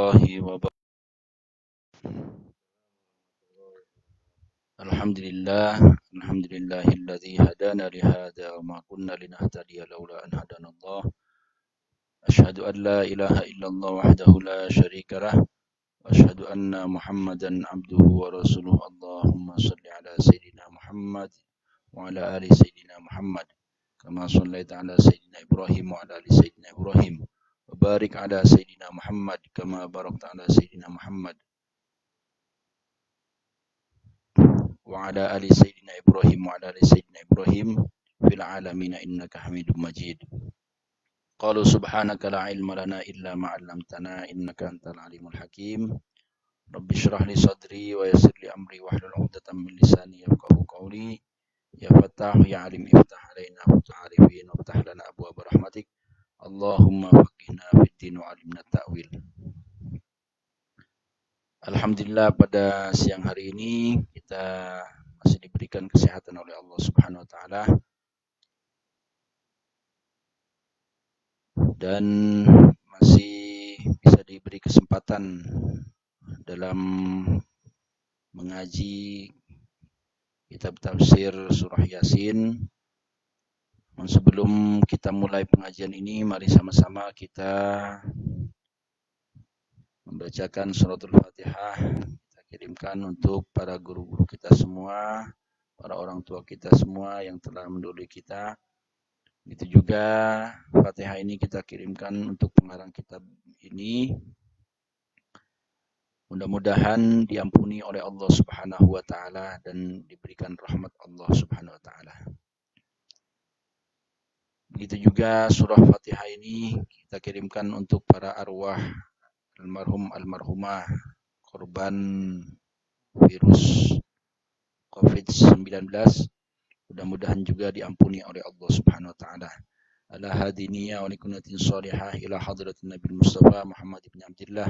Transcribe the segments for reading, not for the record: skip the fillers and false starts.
warahmatullahi wabarakatuh. Alhamdulillahilladzi hadana li hadza wa ma kunna linahtadiya laula an hadanallah. Asyhadu an la ilaha illallah wahdahu la syarika lah wa asyhadu anna Muhammadan abduhu wa rasuluhu. Allahumma shalli ala sayidina Muhammad wa ala ali sayidina Muhammad kama shallaita ala sayidina Ibrahim wa ala ali sayidina Ibrahim wa barik ala sayidina Muhammad kama barakta ala sayidina Muhammad wa ala ali sayyidina Ibrahim wa ala ali sayyidina Ibrahim fil alamin innaka Hamidum Majid. Qalu subhanaka la ilma lana illa ma 'allamtana innaka antal alimul hakim. Rabbi shrah li sadri wa yassir li amri wahlul 'uqdatam min lisani yafqahu qawli. Ya Fattah ya Alim iftah alaina futuh arifin waftah lana abwaab rahmatik. Allahumma faqihna fid din wa 'allimna ta'wil. Alhamdulillah pada siang hari ini kita masih diberikan kesehatan oleh Allah Subhanahu wa taala dan masih bisa diberi kesempatan dalam mengaji kitab tafsir surah Yasin. Sebelum kita mulai pengajian ini, mari sama-sama kita membacakan suratul Fatihah. Kita kirimkan untuk para guru-guru kita semua, para orang tua kita semua yang telah mendahului kita. Itu juga Fatihah ini kita kirimkan untuk pengarang kitab ini. Mudah-mudahan diampuni oleh Allah Subhanahu wa taala dan diberikan rahmat Allah Subhanahu wa taala. Begitu juga surah Fatihah ini kita kirimkan untuk para arwah almarhum almarhumah korban virus COVID-19. Mudah-mudahan juga diampuni oleh Allah Subhanahu wa taala. Ala hadiniya wa likunatin salihah ila hadratin Nabi Mustafa Muhammad ibn Abdullah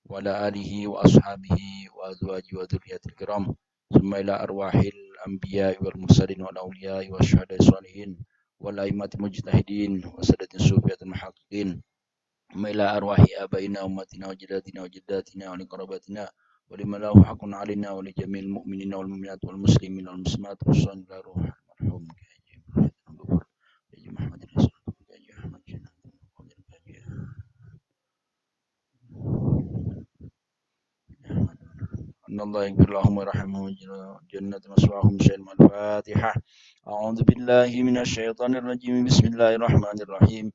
wa ala alihi wa ashabihi wa azwaji wa dzurriyyatil kiram. Summa ila arwahil anbiya wal mursalin wal awliya wa syuhada'i sholihin wal a'immati mujtahidin wa sadatin sufiyatil muhaqqiqin. Ila arwahi abaina ummatina wa jaddatina wa jaddatina wa liqarabatina wa liman lahu haqqun 'alaina wa li jami'il mu'minina wal mu'minat wal muslimin wal muslimat khusussan ila ruhil marhum Muhammad Allah yaghfir lahum wa yarhamhum jannatu maswahum syai'un al-Fatihah. A'udzu billahi minasy syaithanir rajim. Bismillahirrahmanirrahim.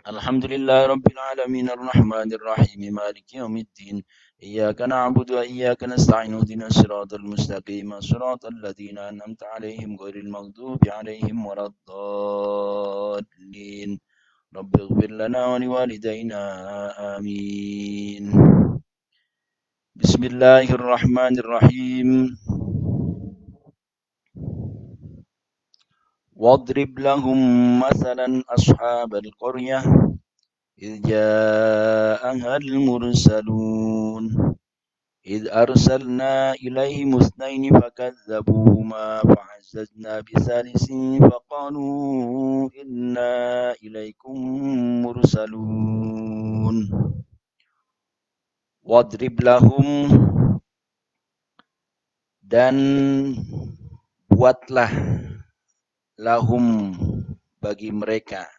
Alhamdulillahi rabbil alamin arrahmanir rahim maliki yaumiddin iyyaka na'budu wa iyyaka nasta'in ihdinas siratal mustaqim siratal ladzina an'amta 'alaihim ghairil maghdubi 'alaihim waladdallin rabbighfir lana wa liwalidayna amin. Bismillahirrahmanirrahim. واضرب لهم مثلا أصحاب القرية إذ جاءها المرسلون إذ أرسلنا إليهم اثنين فكذبوهما فعززنا بثالث فقالوا إنا إليكم مرسلون. واضرب لهم, dan buatlah lahum, bagi mereka,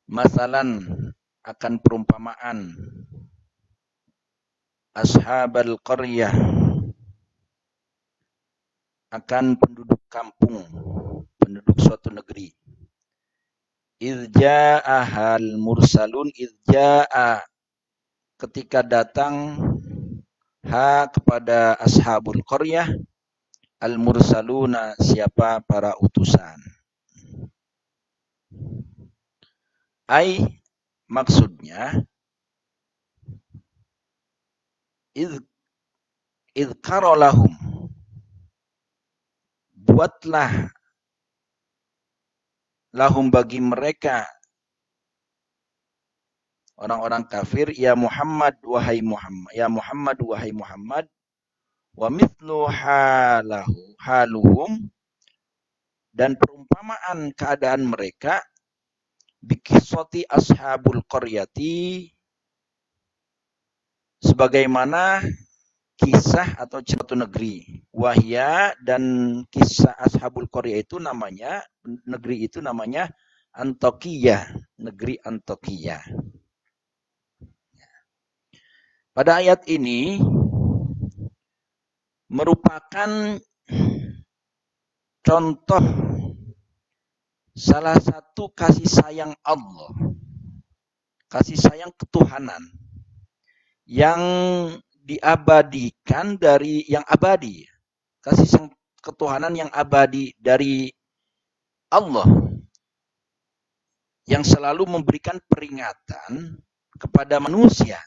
masalan, akan perumpamaan, ashabal qaryah, akan penduduk kampung, penduduk suatu negeri. Idja'ahal mursalun, idja'a, ketika datang, ha kepada ashabul qaryah, al-mursaluna, siapa para utusan. Ai, maksudnya, idhkara lahum, buatlah lahum, bagi mereka, orang-orang kafir, ya Muhammad, wahai Muhammad, ya Muhammad, wahai Muhammad, wa mithlu haluhum, dan perumpamaan keadaan mereka, bikisoti ashabul qaryati, sebagaimana kisah atau suatu negeri. Wahya dan kisah Ashabul Qaryah itu namanya, negeri itu namanya Antokiyah, negeri Antokiyah. Pada ayat ini merupakan contoh salah satu kasih sayang Allah, kasih sayang ketuhanan yang diabadikan dari yang abadi, kasih sayang ketuhanan yang abadi dari Allah yang selalu memberikan peringatan kepada manusia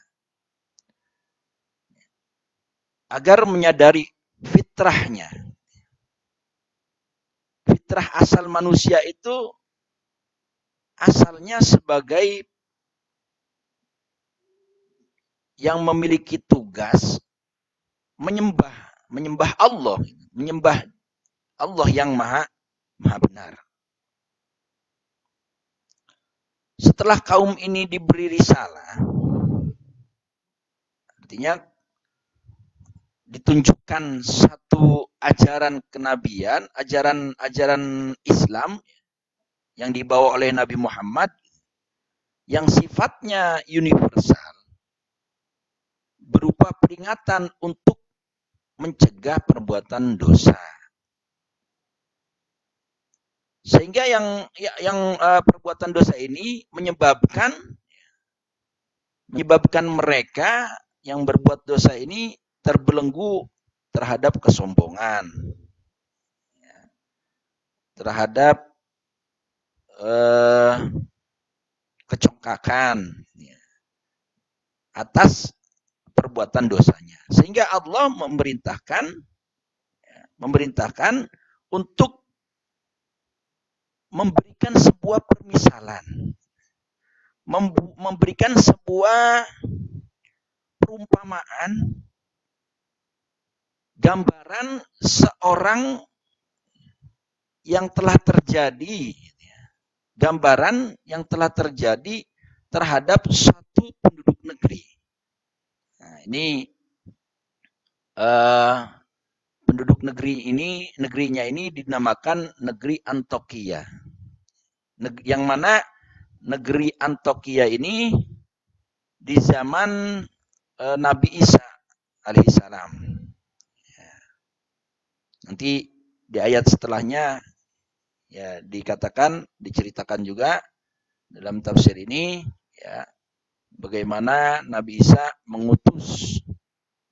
agar menyadari fitrahnya. Fitrah asal manusia itu asalnya sebagai yang memiliki tugas menyembah Allah, menyembah Allah yang maha benar. Setelah kaum ini diberi risalah, artinya ditunjukkan satu ajaran kenabian, ajaran Islam yang dibawa oleh Nabi Muhammad yang sifatnya universal, berupa peringatan untuk mencegah perbuatan dosa. Sehingga yang perbuatan dosa ini menyebabkan mereka yang berbuat dosa ini terbelenggu terhadap kesombongan, terhadap kecongkakan atas perbuatan dosanya. Sehingga Allah memerintahkan untuk memberikan sebuah permisalan, memberikan sebuah perumpamaan, gambaran seorang yang telah terjadi, gambaran yang telah terjadi terhadap suatu penduduk negeri. Nah, ini penduduk negerinya ini dinamakan negeri Antokiyah. Yang mana negeri Antokiyah ini di zaman Nabi Isa alaihissalam. Nanti di ayat setelahnya ya diceritakan juga dalam tafsir ini ya bagaimana Nabi Isa mengutus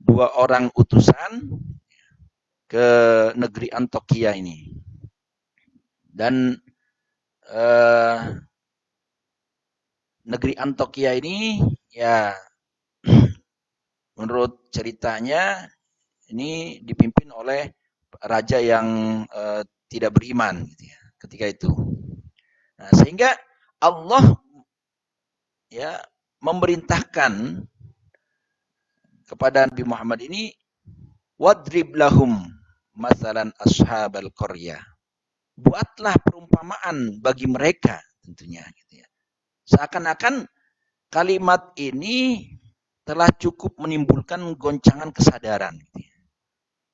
2 orang utusan ke negeri Antokiyah ini. Dan negeri Antokiyah ini ya menurut ceritanya ini dipimpin oleh raja yang tidak beriman gitu ya, ketika itu. Nah, sehingga Allah ya memerintahkan kepada Nabi Muhammad ini, wadrib lahum masalan ashabal qaryah. Buatlah perumpamaan bagi mereka tentunya gitu ya. Seakan-akan kalimat ini telah cukup menimbulkan goncangan kesadaran gitu ya,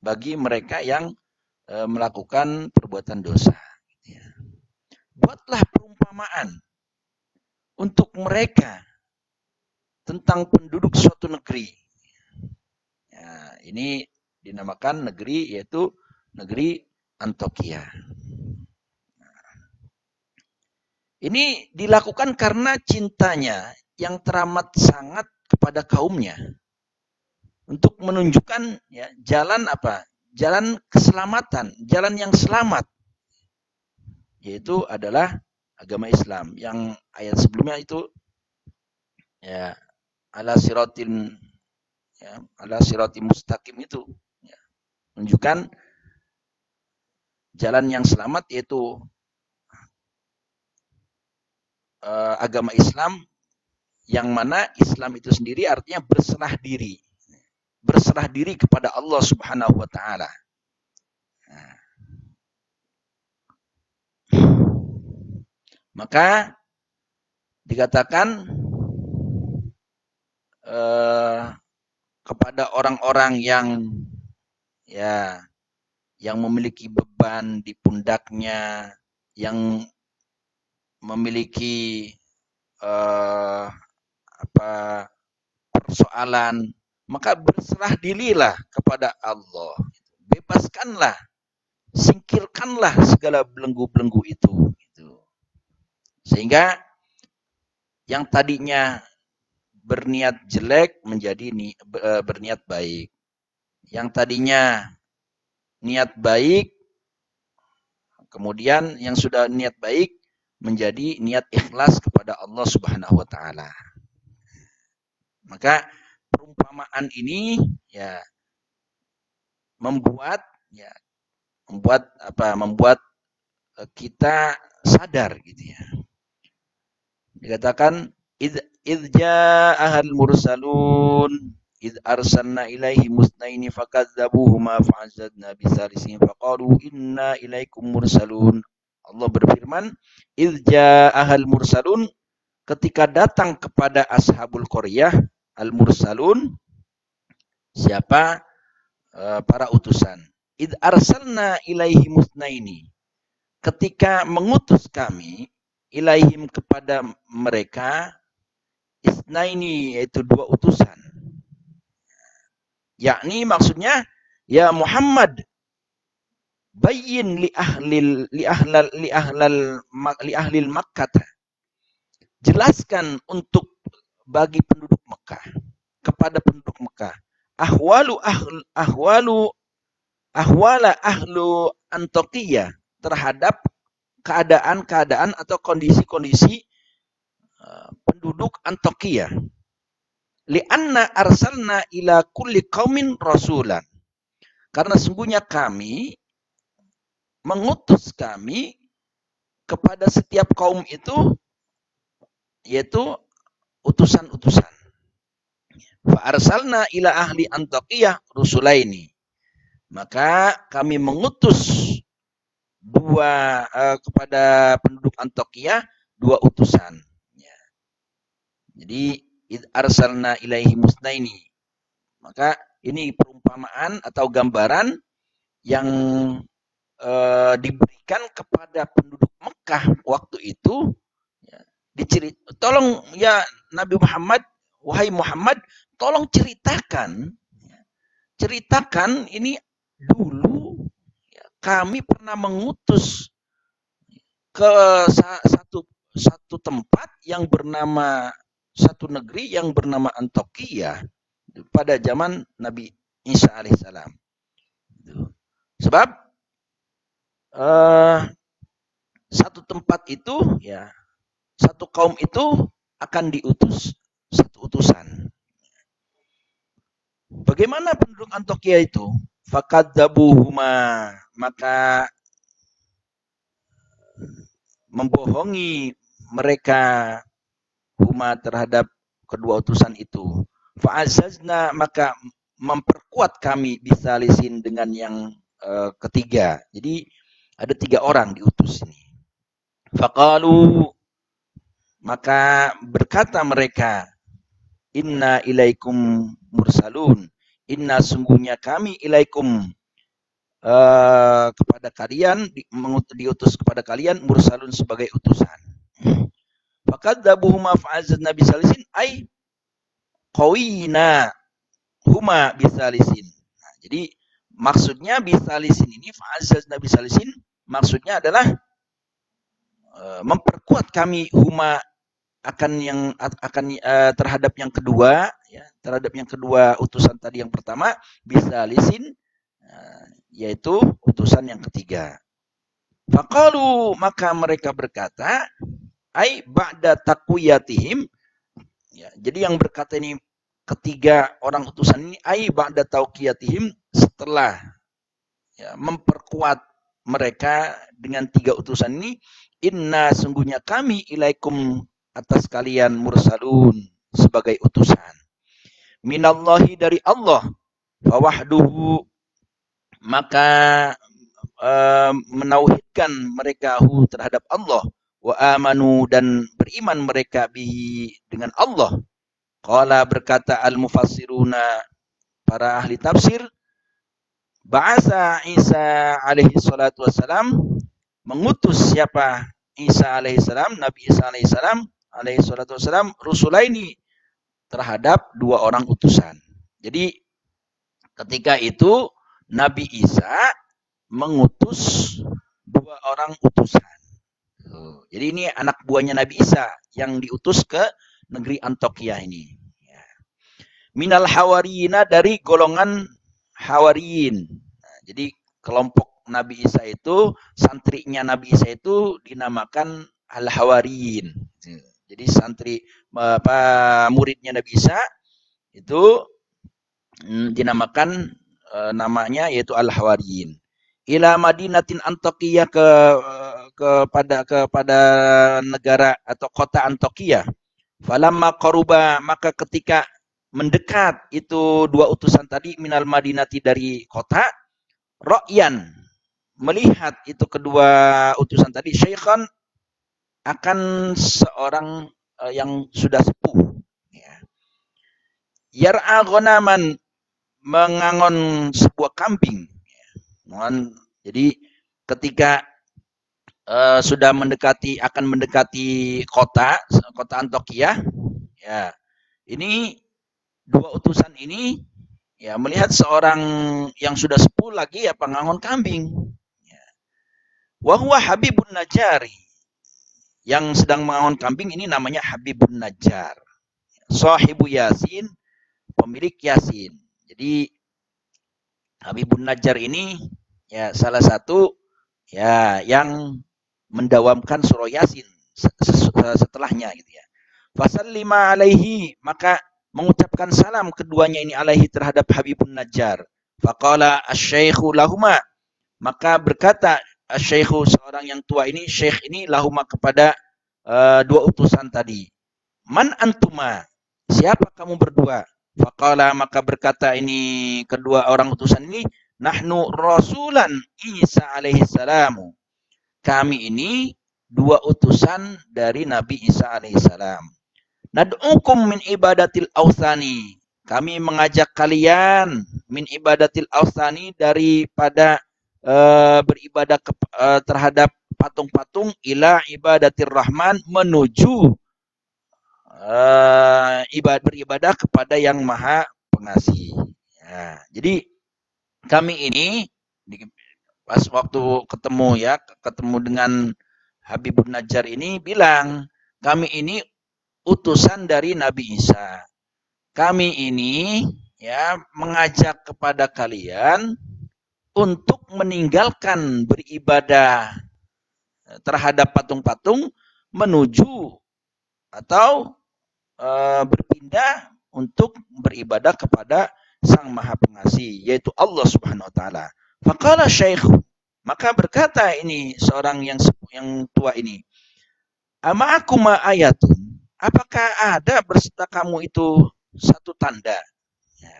bagi mereka yang melakukan perbuatan dosa gitu ya. Buatlah perumpamaan untuk mereka tentang penduduk suatu negeri. Ya, ini dinamakan negeri, yaitu negeri Antokiyah. Ini dilakukan karena cintanya yang teramat sangat kepada kaumnya, untuk menunjukkan ya, jalan apa? Jalan keselamatan, jalan yang selamat, yaitu adalah agama Islam. Yang ayat sebelumnya itu ya ala siratin mustaqim itu ya, menunjukkan jalan yang selamat, yaitu agama Islam, yang mana Islam itu sendiri artinya berserah diri kepada Allah Subhanahu wa taala. Nah, maka dikatakan kepada orang-orang ya yang memiliki beban di pundaknya, yang memiliki persoalan, maka berserah dirilah kepada Allah. Bebaskanlah, singkirkanlah segala belenggu-belenggu itu. Sehingga yang tadinya berniat jelek menjadi berniat baik. Yang tadinya niat baik, kemudian yang sudah niat baik menjadi niat ikhlas kepada Allah Subhanahu wa taala. Maka perumpamaan ini ya membuat kita sadar gitu ya. Dikatakan idh ja'ahal mursalun idh arsalna ilaihi musnaini fakadzabuhuma fa'azzadna bisalisin faqalu inna ilaikum mursalun. Allah berfirman, idh ja'ahal mursalun, ketika datang kepada ashabul qaryah al-mursalun, siapa? Para utusan. Idh arsalna ilaihi musnaini, ketika mengutus kami ilaihim kepada mereka isnaini, yaitu dua utusan. Yakni maksudnya ya Muhammad bayyin li ahlil Makkah, jelaskan untuk bagi penduduk Mekah, kepada penduduk Mekah, ahwala ahlu Antokiyah, terhadap keadaan-keadaan atau kondisi-kondisi penduduk Antokiyah. Lianna arsalna ila kulli qaumin rasulan, karena sungguhnya kami mengutus kami kepada setiap kaum itu, yaitu utusan-utusan. Fa arsalna ila ahli Antokiyah rusulaini, maka kami mengutus kepada penduduk Antokiyah dua utusan. Jadi id arsalna ilaihi musnaini, maka ini perumpamaan atau gambaran yang diberikan kepada penduduk Mekah waktu itu. Tolong ya Nabi Muhammad, wahai Muhammad, tolong ceritakan ini dulu kami pernah mengutus ke satu tempat yang bernama, satu negeri yang bernama Antokiyah pada zaman Nabi Isa alaihissalam. Sebab satu tempat itu ya, satu kaum itu akan diutus satu utusan. Bagaimana penduduk Antokiyah itu? Fakadzabuhuma, maka membohongi mereka huma, terhadap kedua utusan itu. Fa'azazna, maka memperkuat kami bisalisin, dengan yang ketiga. Jadi ada 3 orang diutus ini. Faqalu, maka berkata mereka, inna ilaikum mursalun, inna sungguhnya kami ilaikum kepada kalian, diutus kepada kalian, mursalun sebagai utusan. Fakadzabuhuma fa'azzazna bisalisin ay qawina huma bisalisin. Nah, jadi maksudnya bisalisin ini, fa'azzazna bisalisin, maksudnya adalah memperkuat kami huma terhadap yang kedua, ya, terhadap yang kedua utusan tadi. Yang pertama bisalisin, yaitu utusan yang ketiga. Faqalu, maka mereka berkata, ai ba'da taqwiyatihim, ya, jadi yang berkata ini ketiga orang utusan ini, ai ba'da taqwiyatihim, setelah ya, memperkuat mereka dengan 3 utusan ini, inna sungguhnya kami ilaikum atas kalian mursalun sebagai utusan, minallahi dari Allah, fawahduhu, maka menauhidkan mereka terhadap Allah, wa amanu, dan beriman mereka bihi dengan Allah. Qala, berkata al-mufassiruna, para ahli tafsir, ba'asa Isa alaihi salatu wassalam, mengutus siapa? Isa alaihi salam, Nabi Isa alaihi salam alaihi salatu wassalam, rusulaini, terhadap dua orang utusan. Jadi ketika itu Nabi Isa mengutus dua orang utusan. Jadi ini anak buahnya Nabi Isa yang diutus ke negeri Antioquia ini. Minal hawariyina, dari golongan hawariyin. Nah, jadi kelompok Nabi Isa itu, santrinya Nabi Isa itu dinamakan al-hawariyin. Jadi santri muridnya Nabi Isa itu dinamakan namanya yaitu al-hawariyin. Ila Madinatin Antioquia, kepada negara atau kota Antioquia. Falamma qaruba, maka ketika mendekat itu dua utusan tadi, minal Madinati, dari kota, ra'yan, melihat itu kedua utusan tadi, syaikhan, akan seorang yang sudah sepuh, yar'a ghanaman, mengangon sebuah kambing. Jadi ketika sudah akan mendekati kota Antioquia, ya, ini dua utusan ini ya melihat seorang yang sudah sepuh lagi ya pengangon kambing. Wa huwa Habibun Najjari, yang sedang mengangon kambing ini namanya Habibun Najjar, sahibu Yasin, pemilik Yasin. Jadi Habibun Najjar ini ya salah satu ya yang mendawamkan surah Yasin setelahnya gitu ya. Fasallima alaihi, maka mengucapkan salam keduanya ini alaihi, terhadap Habibun Najjar. Faqala asy-syaikhu lahuma, maka berkata asy-syaikhu, seorang yang tua ini, syekh ini, lahuma, kepada dua utusan tadi, man antuma, siapa kamu berdua? Faqala, maka berkata ini kedua orang utusan ini, nahnu rasulan Isa alaihi salamu, kami ini dua utusan dari Nabi Isa alaihi salam. Nad'ukum min ibadatil awthani, kami mengajak kalian, min ibadatil awthani, daripada beribadah terhadap patung-patung, ila ibadatir rahman, menuju beribadah kepada yang maha pengasih. Ya, jadi kami ini pas waktu ketemu dengan Habibun Najjar ini, bilang, kami ini utusan dari Nabi Isa. Kami ini ya mengajak kepada kalian untuk meninggalkan beribadah terhadap patung-patung, menuju atau berpindah untuk beribadah kepada Sang Maha Pengasih, yaitu Allah Subhanahu wa taala. Faqala syekh, maka berkata ini seorang yang tua ini, ama'akuma ayatun, apakah ada berserta kamu itu satu tanda? Ya.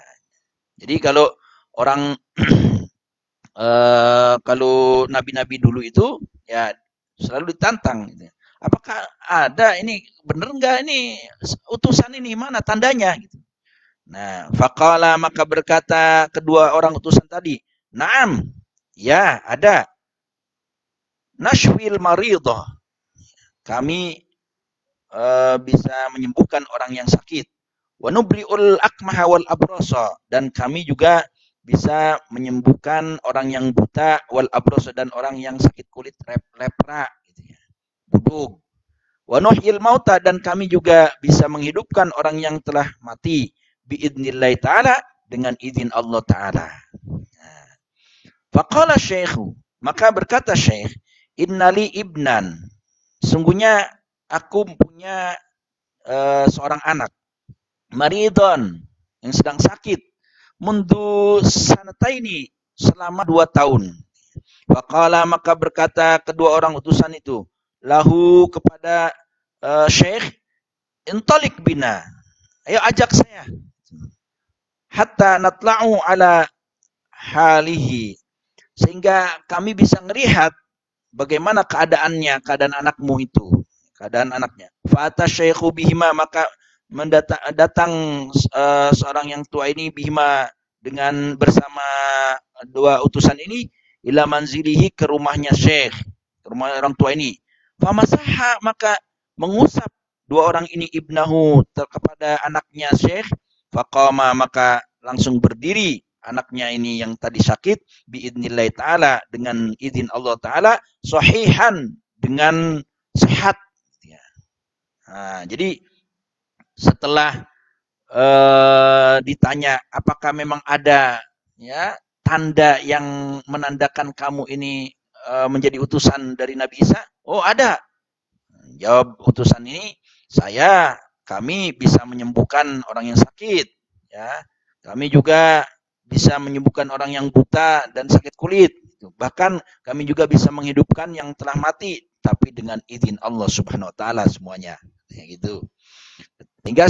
Jadi kalau orang kalau nabi-nabi dulu itu ya selalu ditantang, gitu. Apakah ada ini, benar enggak ini utusan ini, mana tandanya? Gitu. Nah, faqala, maka berkata kedua orang utusan tadi, na'am, ya ada. Nashwil maridah, kami bisa menyembuhkan orang yang sakit. Wa nubri'ul akmaha wal abrasa, dan kami juga bisa menyembuhkan orang yang buta, wal abrasa, dan orang yang sakit kulit lepra gitu ya, buduk. Wa nuhyil mauta, dan kami juga bisa menghidupkan orang yang telah mati, biidznillah taala, dengan izin Allah taala. Faqala syekhu, maka berkata syekh, innali ibnan, sungguhnya aku punya seorang anak, maridon, yang sedang sakit, mundu sanataini, selama 2 tahun. Faqala, maka berkata kedua orang utusan itu, lahu, kepada syekh, intalik bina, ayo ajak saya, hatta natla'u ala halihi, sehingga kami bisa ngelihat bagaimana keadaannya, keadaan anakmu itu, keadaan anaknya. Fa'ata syaikhu bihima, maka datang seorang yang tua ini, bihima, dengan bersama dua utusan ini ila manzilihi, ke rumahnya Syekh, ke rumah orang tua ini. Famasaha, maka mengusap dua orang ini ibnahu kepada anaknya Syekh. Faqama, maka langsung berdiri anaknya ini yang tadi sakit, biidznillah ta'ala, dengan izin Allah ta'ala, sahihan, dengan sehat. Nah, jadi setelah ditanya apakah memang ada ya tanda yang menandakan kamu ini menjadi utusan dari Nabi Isa? Oh, ada. Jawab utusan ini, kami bisa menyembuhkan orang yang sakit, ya. Kami juga bisa menyembuhkan orang yang buta dan sakit kulit. Bahkan kami juga bisa menghidupkan yang telah mati, tapi dengan izin Allah Subhanahu wa taala semuanya. Ya gitu. Hingga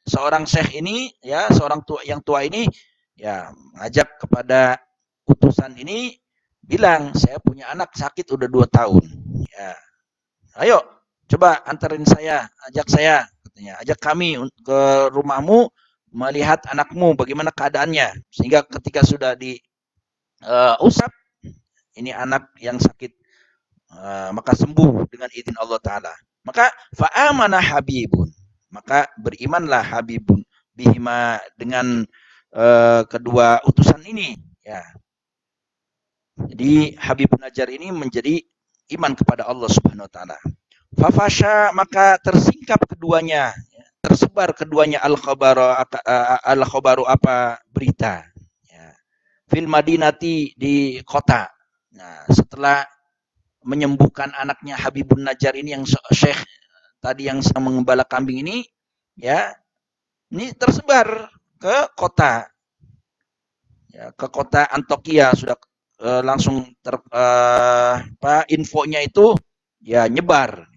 seorang syekh ini, ya, seorang tua yang tua ini, ya, ngajak kepada utusan ini, bilang, saya punya anak sakit udah 2 tahun. Ya. Ayo, coba anterin saya, katanya, ajak kami ke rumahmu melihat anakmu bagaimana keadaannya, sehingga ketika sudah diusap ini anak yang sakit, maka sembuh dengan izin Allah Ta'ala. Maka fa'amana Habibun, maka berimanlah Habibun bihima, dengan kedua utusan ini, ya. Jadi Habibun Najjar ini menjadi iman kepada Allah Subhanahu wa taala. Fafasha, maka tersingkap keduanya, tersebar keduanya al-khabaru apa berita, ya. Fil Madinati, di kota. Nah, setelah menyembuhkan anaknya Habibun Najjar ini, yang Syekh tadi yang sedang mengembala kambing ini, ya, ini tersebar ke kota, ya, ke kota Antokia. Sudah langsung infonya itu ya nyebar.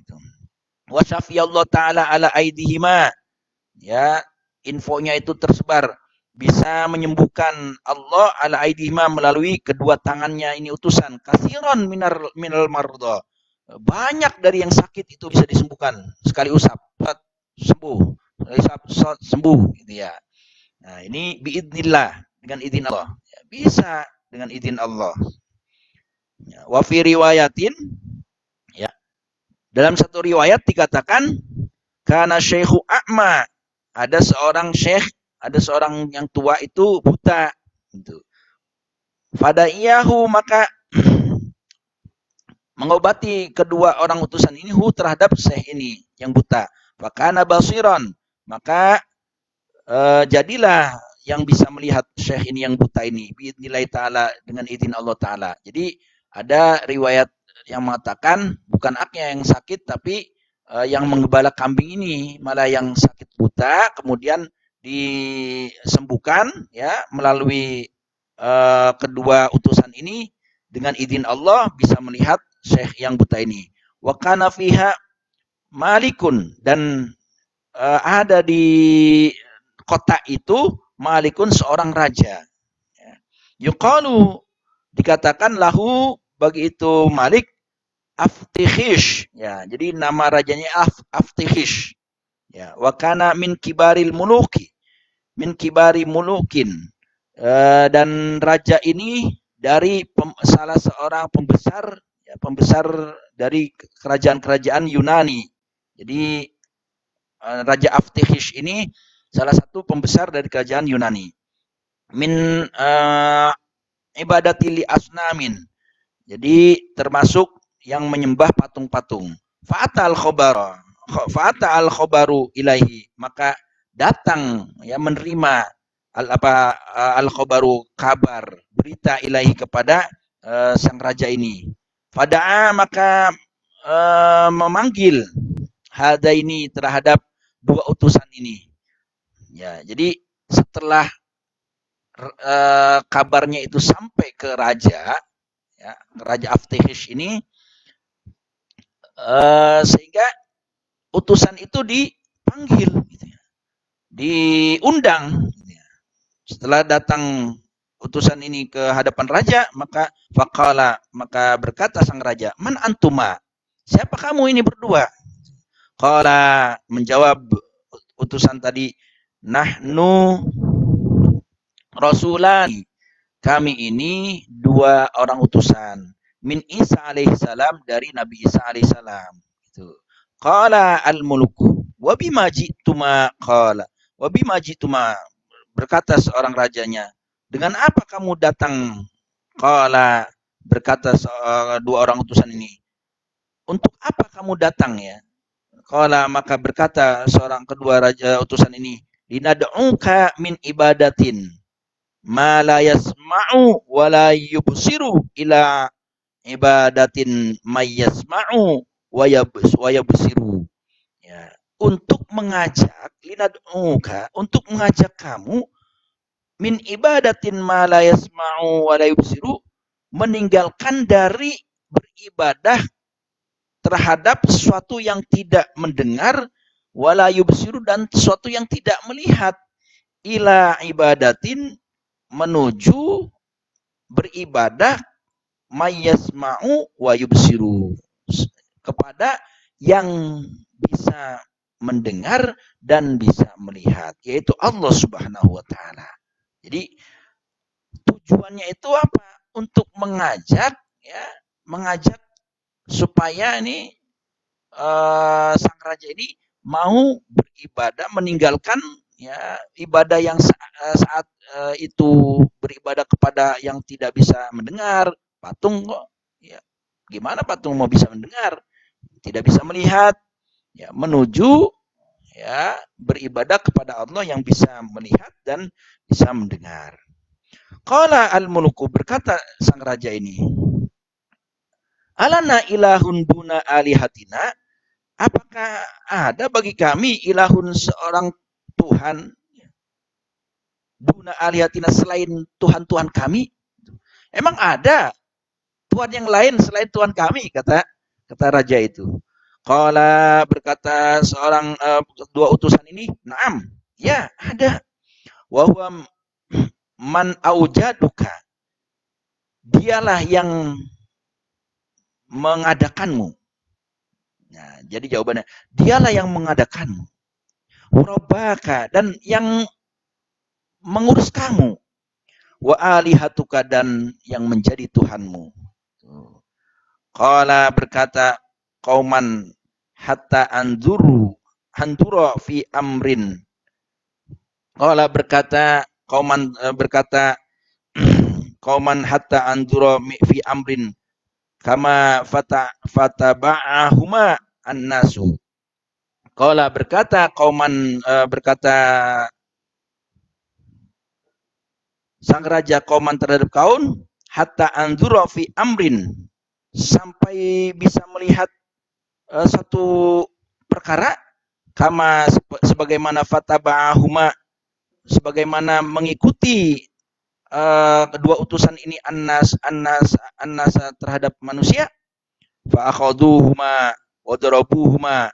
Wa syafiyallahu ta'ala ala aidihima, ya, infonya itu tersebar, bisa menyembuhkan Allah ala aidihima, melalui kedua tangannya ini utusan. Kasiron minal mardo, banyak dari yang sakit itu bisa disembuhkan sekali usap, sembuh, sembuh, gitu ya. Nah, ini biidznillah, dengan izin Allah, ya, bisa dengan izin Allah. Ya, wa fi riwayatin, ya, dalam satu riwayat dikatakan, karena syekhu a'ma, ada seorang syekh, ada seorang yang tua itu buta, gitu. Fadaiyahu, maka mengobati kedua orang utusan ini terhadap syekh ini yang buta. Fakana basiran, maka jadilah yang bisa melihat syekh ini yang buta ini, biidznillah ta'ala, dengan izin Allah Ta'ala. Jadi ada riwayat yang mengatakan bukan aknya yang sakit, tapi yang menggembala kambing ini malah yang sakit buta, kemudian disembuhkan, ya, melalui kedua utusan ini, dengan izin Allah bisa melihat syekh yang buta ini. Wa kana fiha malikun, dan ada di kota itu malikun, seorang raja. Yuqalu, dikatakan, lahu, bagi itu Malik, Aftihish, ya. Jadi nama rajanya Aftihish, ya. Wa kana min kibaril muluki, min kibari mulukin, dan raja ini dari salah seorang pembesar, ya, pembesar dari kerajaan-kerajaan Yunani. Jadi Raja Aftihish ini salah satu pembesar dari kerajaan Yunani. Min ibadati li asnamin, jadi termasuk yang menyembah patung-patung. Fa'ata al-khabaru ilaihi, maka datang, ya, menerima al-khabaru, kabar, berita, ilaihi, kepada sang raja ini. Fada'a, maka memanggil hada ini, terhadap dua utusan ini. Ya, jadi setelah kabarnya itu sampai ke raja, ya, Raja Aftihish ini, sehingga utusan itu dipanggil, gitu ya, diundang, gitu ya. Setelah datang utusan ini ke hadapan raja, maka faqala, maka berkata sang raja, man antuma, siapa kamu ini berdua? Qala, menjawab utusan tadi, nahnu Rasulani, kami ini dua orang utusan. Min Isa alaihissalam, dari Nabi Isa alaihissalam. Gitu. Qala al-muluku, wa bima ji'tuma qala. Wa bima ji'tuma, berkata seorang rajanya, dengan apa kamu datang? Qala, berkata dua orang utusan ini, untuk apa kamu datang ya? Qala, maka berkata seorang kedua raja utusan ini, linad'uka min ibadatin ma la yasma'u wa la yubsiru ila ibadatin may yasma'u wa yubsiru. Ya, untuk mengajak, linad'uka, untuk mengajak kamu, min ibadatin ma la yasma'u wa la yubsiru, meninggalkan dari beribadah terhadap sesuatu yang tidak mendengar, wala yubsiru, dan sesuatu yang tidak melihat, ila ibadatin, menuju beribadah, mayyasma'u wa yubsiru, kepada yang bisa mendengar dan bisa melihat, yaitu Allah Subhanahu wa taala. Jadi tujuannya itu apa? Untuk mengajak, ya, mengajak supaya ini sang raja ini mau beribadah, meninggalkan ya ibadah yang saat itu beribadah kepada yang tidak bisa mendengar, patung kok. Ya, gimana patung mau bisa mendengar? Tidak bisa melihat. Ya, menuju ya beribadah kepada Allah yang bisa melihat dan bisa mendengar. Qala al-muluku, berkata sang raja ini, alana ilahun duna alihatina, apakah ada bagi kami ilahun, seorang Tuhan, duna alihatina, selain Tuhan-Tuhan kami? Emang ada Tuhan yang lain selain Tuhan kami? Kata raja itu. Qala, berkata seorang dua utusan ini, naam, ya ada. Wa huwa man aujaduka, dialah yang mengadakanmu. Nah, jadi jawabannya, dialah yang mengadakanmu. Rabbaka, dan yang mengurus kamu. Wa alihatuka, dan yang menjadi Tuhanmu. Qala, berkata, qauman hatta andura fi amrin. Qala, berkata qauman, berkata qauman hatta andura fi amrin kama fataba'ahuma an-nasu. Qala, berkata qauman, berkata sang raja qauman terhadap kaum, hatta andura fi amrin, sampai bisa melihat satu perkara, kama, sebagaimana fataba'ahuma, sebagaimana mengikuti kedua utusan ini annas terhadap manusia, fa akhaduhuma wa darabuhuma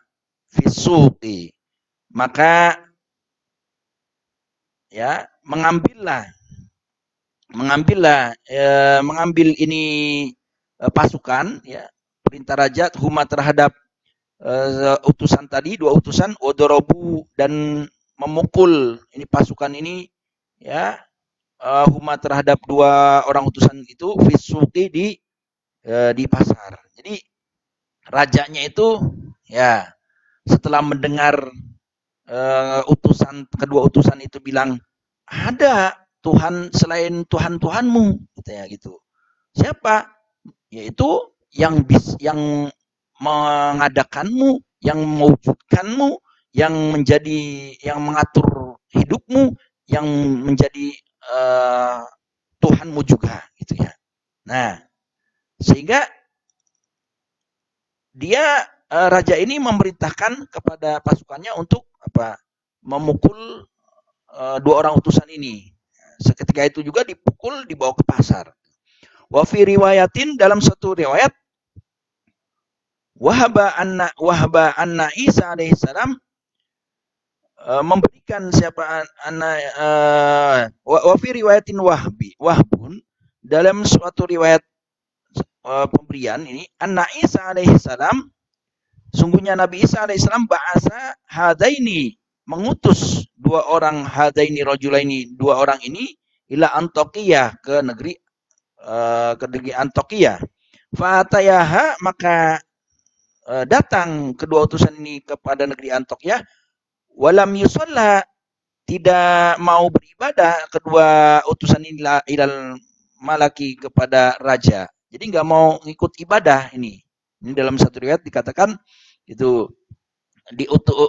fisuqi, maka ya mengambil ini pasukan, ya, perintah raja huma terhadap utusan tadi, dua utusan, wadorobu, dan memukul ini pasukan ini, ya, huma terhadap dua orang utusan itu, fisuqi, di pasar. Jadi rajanya itu ya setelah mendengar kedua utusan itu bilang, ada Tuhan selain Tuhan-Tuhanmu, gitu ya, gitu. Siapa? Yaitu yang mengadakanmu, yang mewujudkanmu, yang mengatur hidupmu, yang menjadi Tuhanmu juga, gitu ya. Nah, sehingga dia, raja ini memerintahkan kepada pasukannya untuk apa? Memukul dua orang utusan ini. Seketika itu juga dipukul, dibawa ke pasar. Wa fi riwayatin, dalam satu riwayat, wahaba anna Isa alaihissalam memberikan siapa wa fi riwayatin wahbun, dalam suatu riwayat pemberian ini, anna Isa alaihissalam, sungguhnya Nabi Isa alaihissalam, ba'asa hadaini, mengutus dua orang, hadaini rajulaini, dua orang ini, ila Antokiyah, ke negeri Antokiyah. Fatayaha, maka datang kedua utusan ini kepada negeri Antokiyah. Walam yusalla, tidak mau beribadah kedua utusan ini ilal malaki, kepada raja. Jadi nggak mau ikut ibadah ini. Ini dalam satu riwayat dikatakan itu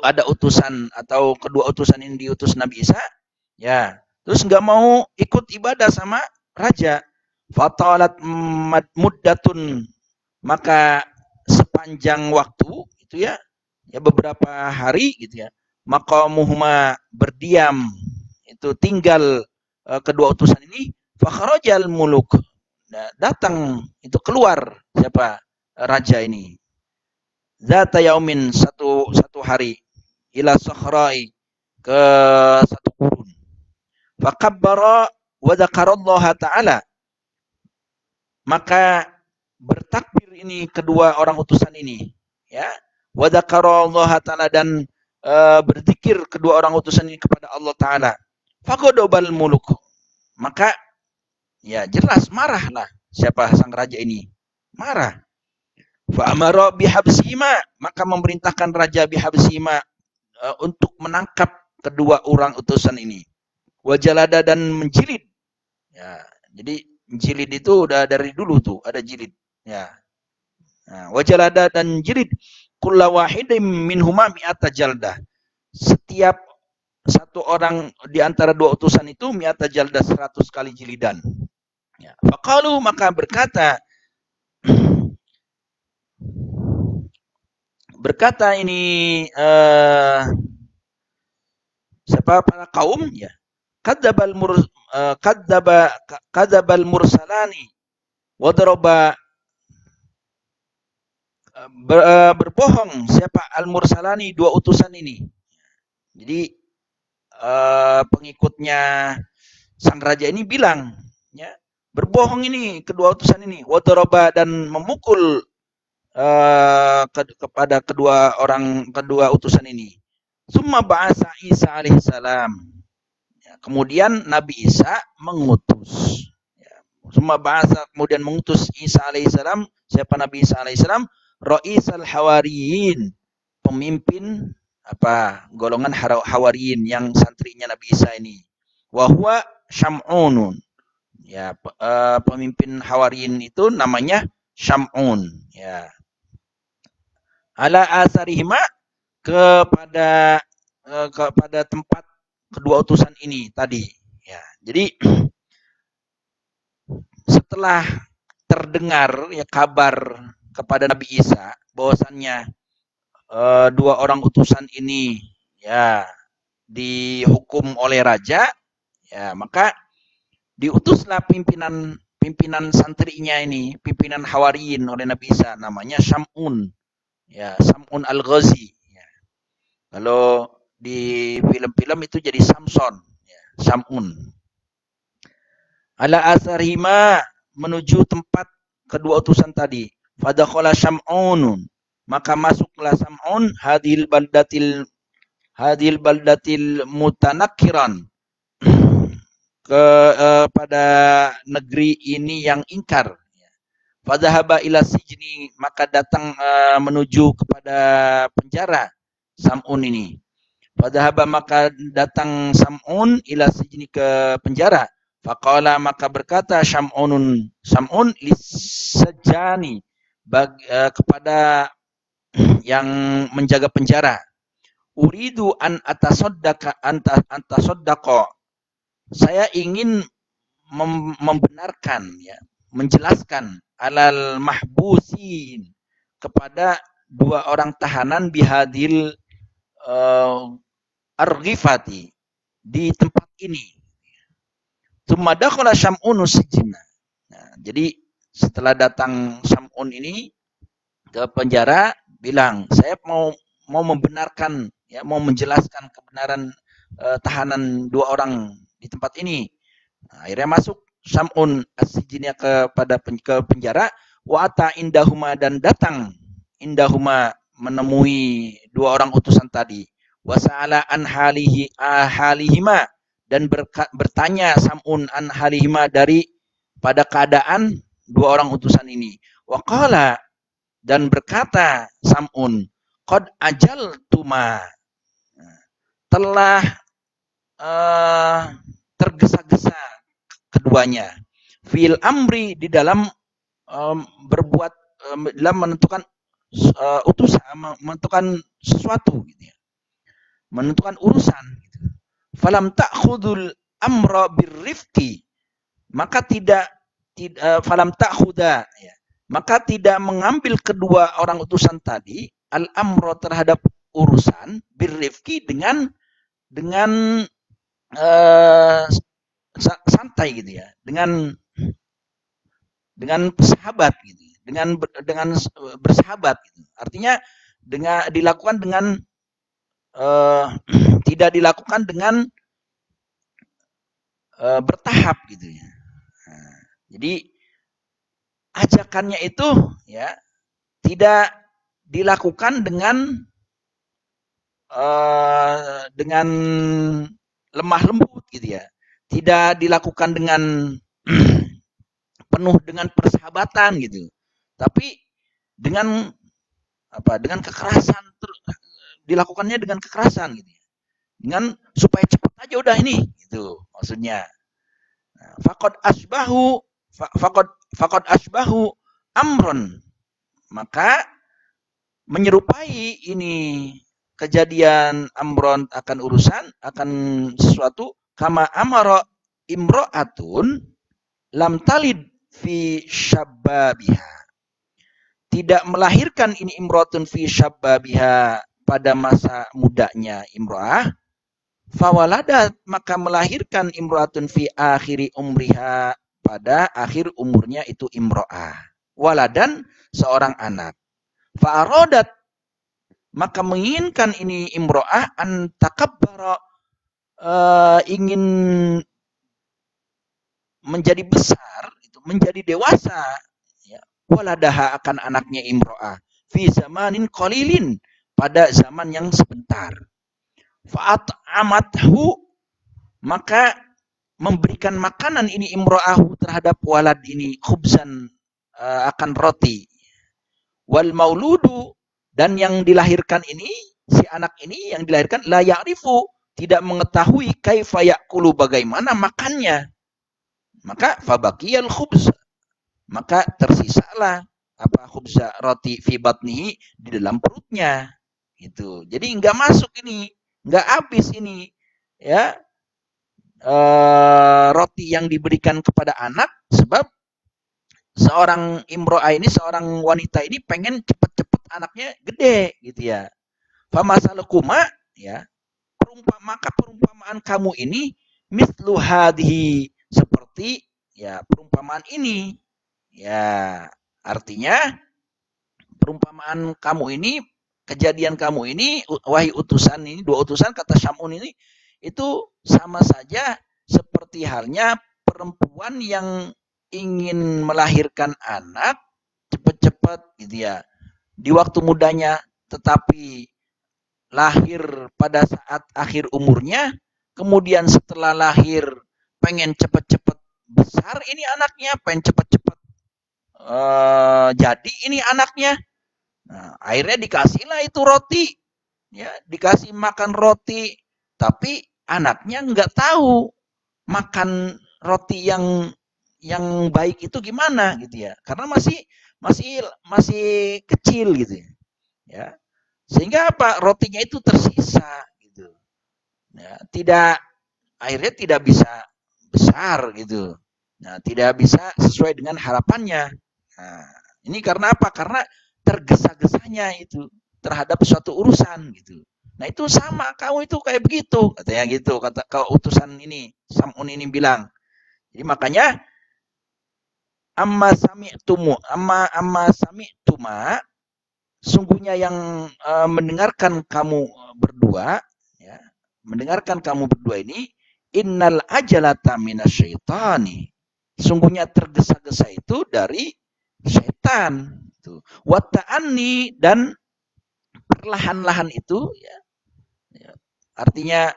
ada utusan, atau kedua utusan ini diutus Nabi Isa, ya, terus nggak mau ikut ibadah sama raja. Fatalat muddatun, maka sepanjang waktu itu ya beberapa hari gitu ya, maqamuhuma, berdiam, itu tinggal kedua utusan ini. Fakharajal muluk, nah, datang itu keluar siapa, raja ini. Zata yaumin, satu hari, ila sakhrai, ke satu gurun. Fakabbara wa dzakarallaha ta'ala, maka bertakbir ini kedua orang utusan ini, ya. Wa dzakarallaha ta'ala, dan berzikir kedua orang utusan ini kepada Allah Ta'ala. Fagodobal muluk, maka ya jelas marahlah siapa sang raja ini, marah. Fa'amara bihabsihima, maka memerintahkan raja bihabsihima untuk menangkap kedua orang utusan ini. Wajalada, dan menjilid. Ya, jadi jilid itu udah dari dulu tuh ada jilid. Ya. Nah, wajalada, dan jilid kulla wahidin minhuma mi'ata jaldah. Setiap satu orang di antara dua utusan itu mi'ata jaldah, 100 kali jilidan. Ya. Faqalu, maka berkata ini siapa, para kaum, ya, kadzabal mursalani wa daraba, berbohong siapa, al mursalani, dua utusan ini. Jadi pengikutnya sang raja ini bilang, ya, berbohong ini kedua utusan ini, wa daraba, dan memukul kepada kedua utusan ini. Summa ba'asa Isa alaihissalam, ya, kemudian Nabi Isa mengutus, ya. Summa ba'asa, kemudian mengutus Isa alaihissalam, siapa Nabi Isa alaihissalam, Ra'isal hawariyin, pemimpin golongan hawariyin, yang santrinya Nabi Isa ini. Wa huwa Syam'unun, ya, pemimpin hawariyin itu namanya Syam'un, ya. Ala asarihima, kepada tempat kedua utusan ini tadi, ya. Jadi setelah terdengar ya kabar kepada Nabi Isa bahwasannya dua orang utusan ini ya dihukum oleh raja, ya, maka diutuslah pimpinan santrinya ini, pimpinan hawariyin oleh Nabi Isa, namanya Syam'un. Ya, Sam'un al-Ghazi. Ya. Kalau di film-film itu jadi Samson, ya, Sam'un. Ala asarhima, menuju tempat kedua utusan tadi. Fadakhala Sam'un, maka masuklah Sam'un hadil baldatil mutanakkiran, pada negeri ini yang ingkar. Fadhahaba ila sijni, maka datang menuju kepada penjara Sam'un ini. Fadhahaba, maka datang Sam'un ila sijni, ke penjara. Faqala, maka berkata Sam'un lisajani, kepada yang menjaga penjara. Uridu an atasaddaqa, saya ingin membenarkan, ya, menjelaskan alal mahbusin, kepada dua orang tahanan bihadil arghifati, di tempat ini. Tsumma dakhala Syam'un sijna. Nah, jadi setelah datang Syam'un ini ke penjara, bilang, saya mau membenarkan, ya, mau menjelaskan kebenaran tahanan dua orang di tempat ini. Nah, akhirnya masuk Sam'un as-sijniya ke penjara. Wa ata indahuma, dan datang indahuma, menemui dua orang utusan tadi. Wa sa'ala an halihima, dan bertanya Sam'un an halihima dari pada keadaan dua orang utusan ini. Wa qala, dan berkata Sam'un, qad ajaltuma, telah tergesa-gesa keduanya fil amri, di dalam berbuat, dalam menentukan utusan, menentukan sesuatu gitu ya, menentukan urusan gitu. Falam ta'khudul amra birrifqi, maka tidak falam ta'khuda ya, maka tidak mengambil kedua orang utusan tadi al amro terhadap urusan birrifqi dengan santai gitu ya, dengan sahabat gitu, dengan bersahabat gitu. Artinya dilakukan dengan tidak dilakukan dengan bertahap gitu ya. Nah, jadi ajakannya itu ya tidak dilakukan dengan lemah lembut gitu ya. Tidak dilakukan dengan penuh dengan persahabatan gitu. Tapi dengan dengan kekerasan, dilakukannya dengan kekerasan gitu ya. Dengan supaya cepat aja udah ini gitu maksudnya. Faqad asbahu amron, maka menyerupai ini kejadian amron akan urusan, akan sesuatu, kama amara imro'atun lam talid fi syabbabiha, tidak melahirkan ini imro'atun fi syabbabiha, pada masa mudanya imro'ah, fawaladat, maka melahirkan imro'atun fi akhiri umriha, pada akhir umurnya itu imro'ah, waladan, seorang anak. Fa'arodat, maka menginginkan ini imro'ah an takabbara, ingin menjadi besar, itu menjadi dewasa ya, waladaha, akan anaknya imro'ah, fi zamanin qalilin, pada zaman yang sebentar. Fa'at amathu, maka memberikan makanan ini imro'ahu terhadap walad ini, khubzan, akan roti. Wal mauludu, dan yang dilahirkan ini, si anak ini yang dilahirkan, la ya'rifu, tidak mengetahui kaifa ya'kulu, bagaimana makannya. Maka fabaqiyal khubz, maka tersisalah khubza, roti, fi batnihi, di dalam perutnya itu. Jadi enggak masuk ini, enggak habis ini ya, roti yang diberikan kepada anak, sebab seorang imro'ah ini, seorang wanita ini pengen cepet-cepet anaknya gede gitu ya. Famasal-kuma ya, maka perumpamaan kamu ini mislu hadhi, seperti ya perumpamaan ini ya, artinya perumpamaan kamu ini, kejadian kamu ini, wahai utusan ini, dua utusan, kata Sam'un ini, itu sama saja seperti halnya perempuan yang ingin melahirkan anak cepat-cepat gitu ya, di waktu mudanya, tetapi lahir pada saat akhir umurnya, kemudian setelah lahir pengen cepat-cepat besar ini anaknya, pengen cepat-cepat jadi ini anaknya. Nah, akhirnya dikasihlah itu roti, ya, dikasih makan roti, tapi anaknya nggak tahu makan roti yang baik itu gimana gitu ya, karena masih kecil gitu ya. Sehingga rotinya itu tersisa gitu. Ya, akhirnya tidak bisa besar gitu. Nah, tidak bisa sesuai dengan harapannya. Nah, ini karena apa? Karena tergesa-gesanya itu terhadap suatu urusan gitu. Nah, itu sama, kamu itu kayak begitu, katanya gitu, kata utusan ini, Sam'un ini bilang. Jadi makanya amma sami'tuma, sungguhnya yang mendengarkan kamu berdua ya, mendengarkan kamu berdua ini, innal ajalata minasyaitani, sungguhnya tergesa-gesa itu dari setan itu. Wa ta'anni, dan perlahan-lahan itu ya, artinya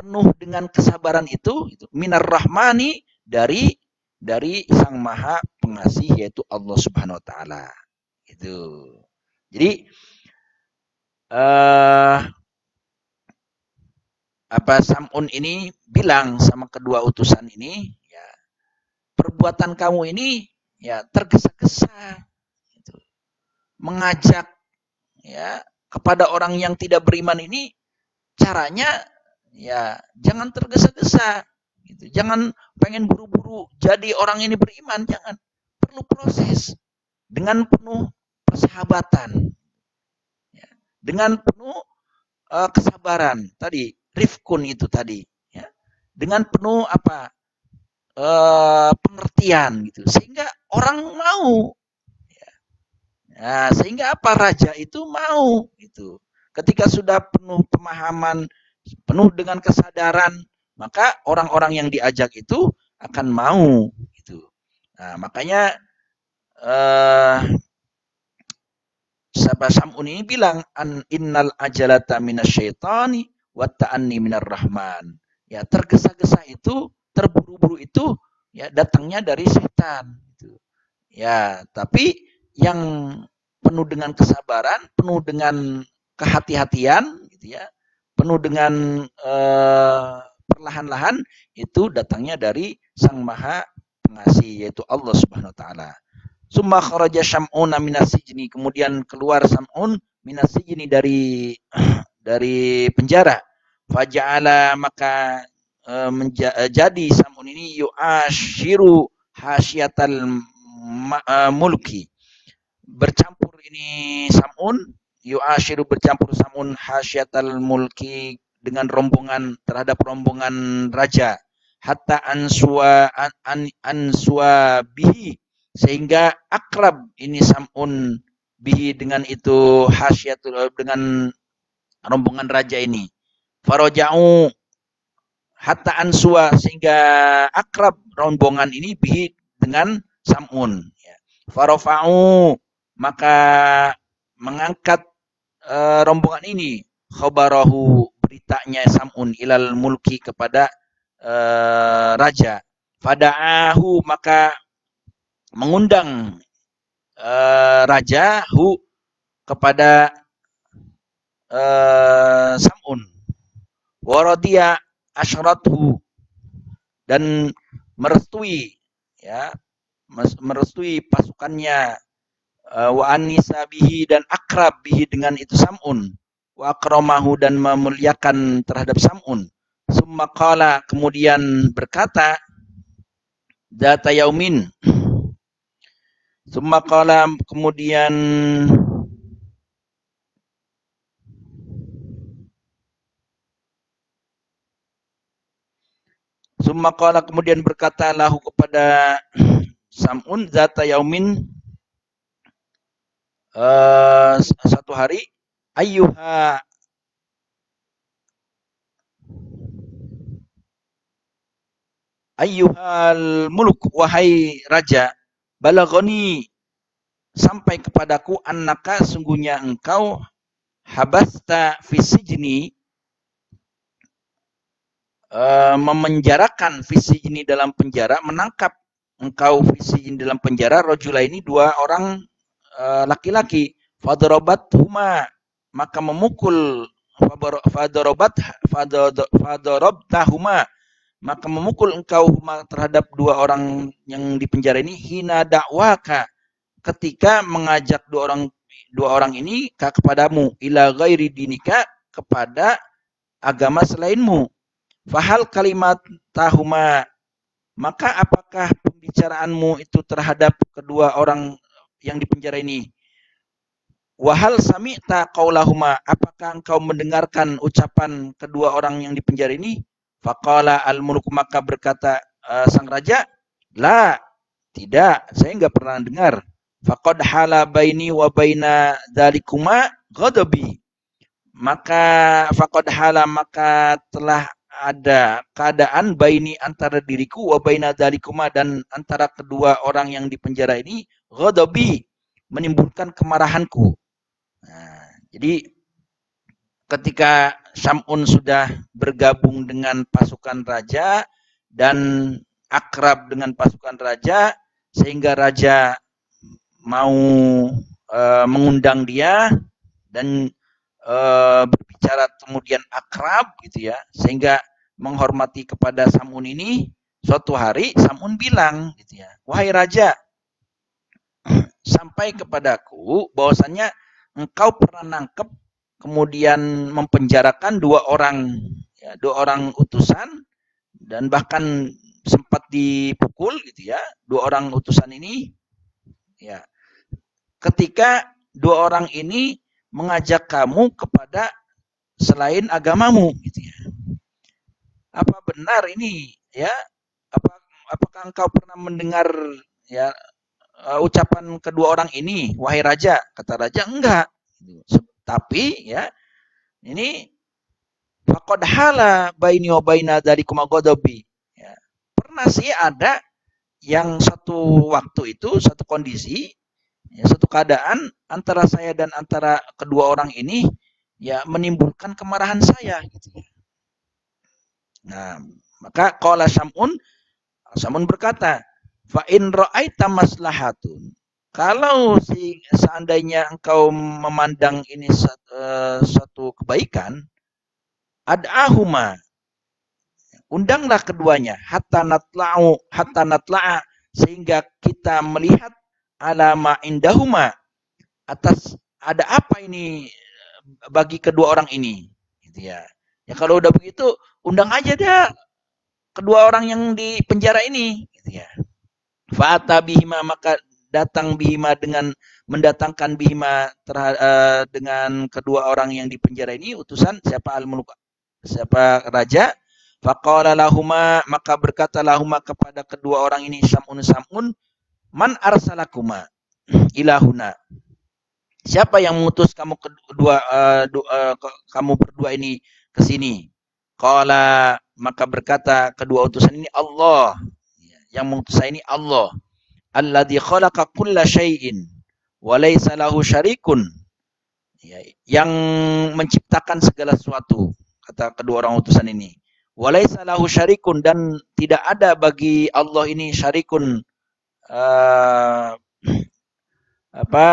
penuh dengan kesabaran itu minar rahmani dari Sang Maha Pengasih, yaitu Allah Subhanahu wa taala. Itu. Jadi Sam'un ini bilang sama kedua utusan ini, ya, perbuatan kamu ini ya tergesa-gesa gitu. Mengajak ya kepada orang yang tidak beriman ini, caranya ya jangan tergesa-gesa gitu. Jangan pengen buru-buru jadi orang ini beriman, jangan. Perlu proses dengan penuh persahabatan. Ya. Dengan penuh kesabaran tadi, rifkun itu tadi, ya. Dengan penuh pengertian gitu, sehingga orang mau. Ya. Nah, sehingga raja itu mau gitu. Ketika sudah penuh pemahaman, penuh dengan kesadaran, maka orang-orang yang diajak itu akan mau gitu. Nah, makanya Sam'un ini bilang innal ajalata minasyaitani wa ta'anni minar rahman. Ya, tergesa-gesa itu, terburu-buru itu ya datangnya dari setan gitu. Ya, tapi yang penuh dengan kesabaran, penuh dengan kehati-hatian gitu ya, penuh dengan perlahan-lahan, itu datangnya dari Sang Maha Pengasih, yaitu Allah Subhanahu wa taala. Summa kharaja Sam'un minasijni, kemudian keluar Sam'un minasijni dari penjara. Faja'ala, maka menjadi Sam'un ini yu'ashiru hasyiatal mulki. Bercampur ini Sam'un, yu'ashiru bercampur Sam'un hasyiatal mulki dengan rombongan, terhadap rombongan raja. Hatta answa bihi, sehingga akrab ini Sam'un bihi dengan itu hasyiatul, dengan rombongan raja ini. Faroja'u hatta answa, sehingga akrab rombongan ini bihi dengan Sam'un. Farofa'u, maka mengangkat rombongan ini khabarahu, beritanya Sam'un, ilal mulki, kepada raja. Fada'ahu, maka mengundang raja kepada Sam'un. Waradiya asyarathu, dan merestui ya, merestui pasukannya. Wa anisa bihi, dan akrab bihi dengan itu Sam'un. Wa akramahu, dan memuliakan terhadap Sam'un. Summa qala, kemudian berkata, data yaumin, summa qala, kemudian summa qala, kemudian berkata lahu, kepada Sam'un, data yaumin, satu hari, ayyuhal muluk, wahai raja, balagoni, sampai kepadaku, annaka, sungguhnya engkau, habasta fisijni, memenjarakan, fisijni dalam penjara, menangkap engkau fisijni dalam penjara, rojula ini, dua orang laki-laki. Fadarabathuma, maka memukul, fadarabtahuma, maka memukul engkau terhadap dua orang yang dipenjara ini, hina dakwaka, ketika mengajak dua orang ini kepadamu, ila ghairi dinika, kepada agama selainmu. Fahal kalimat tahuma, maka apakah pembicaraanmu itu terhadap kedua orang yang dipenjara ini? Wahal sami'ta qaulahuma, apakah engkau mendengarkan ucapan kedua orang yang dipenjara ini? Faqala al-muluk, maka berkata sang raja, la, tidak, saya enggak pernah dengar. Faqad hala baini wa baina dzalikuma ghadabi, maka faqad hala, maka telah ada keadaan baini, antara diriku, wa baina dzalikuma, dan antara kedua orang yang dipenjara ini, ghadabi, menimbulkan kemarahanku. Nah, jadi ketika Sam'un sudah bergabung dengan pasukan raja dan akrab dengan pasukan raja, sehingga raja mau mengundang dia dan berbicara kemudian akrab gitu ya, sehingga menghormati kepada Sam'un ini. Suatu hari Sam'un bilang gitu ya, wahai raja, sampai kepadaku bahwasannya engkau pernah nangkep kemudian mempenjarakan dua orang utusan, dan bahkan sempat dipukul gitu ya, dua orang utusan ini ya, ketika dua orang ini mengajak kamu kepada selain agamamu gitu ya. Apa benar ini ya? Apakah engkau pernah mendengar ya ucapan kedua orang ini, wahai raja? Kata raja, enggak. Tapi ya, ini faqad hala baini wa baina dzalikum ghadabi. Ya. Pernah sih ada yang satu waktu itu, satu kondisi, ya, satu keadaan antara saya dan antara kedua orang ini ya menimbulkan kemarahan saya gitu ya. Nah, maka qala Sam'un berkata, fa in ra'aita maslahatun. Kalau seandainya engkau memandang ini satu kebaikan, ad'ahuma, undanglah keduanya, hatta natla'a, sehingga kita melihat alama indahuma, atas ada apa ini bagi kedua orang ini gitu ya. Ya kalau udah begitu undang aja dah kedua orang yang di penjara ini gitu ya. Fa'ata bihima, maka datang bihima dengan mendatangkan bihima dengan kedua orang yang di penjara ini, utusan siapa al-muluk, siapa raja. Faqala lahuma, maka berkatalah huma kepada kedua orang ini, Sam'un, man arsalakuma ilahuna, siapa yang mengutus kamu kamu berdua ini ke sini? Qala, maka berkata kedua utusan ini, Allah, yang mengutus saya ini Allah. Alladzi khalaqa kulla syai'in wa laysa lahu syarikun. Ya, yang menciptakan segala sesuatu, kata kedua orang utusan ini. Wa laysa lahu syarikun, dan tidak ada bagi Allah ini syarikun, apa,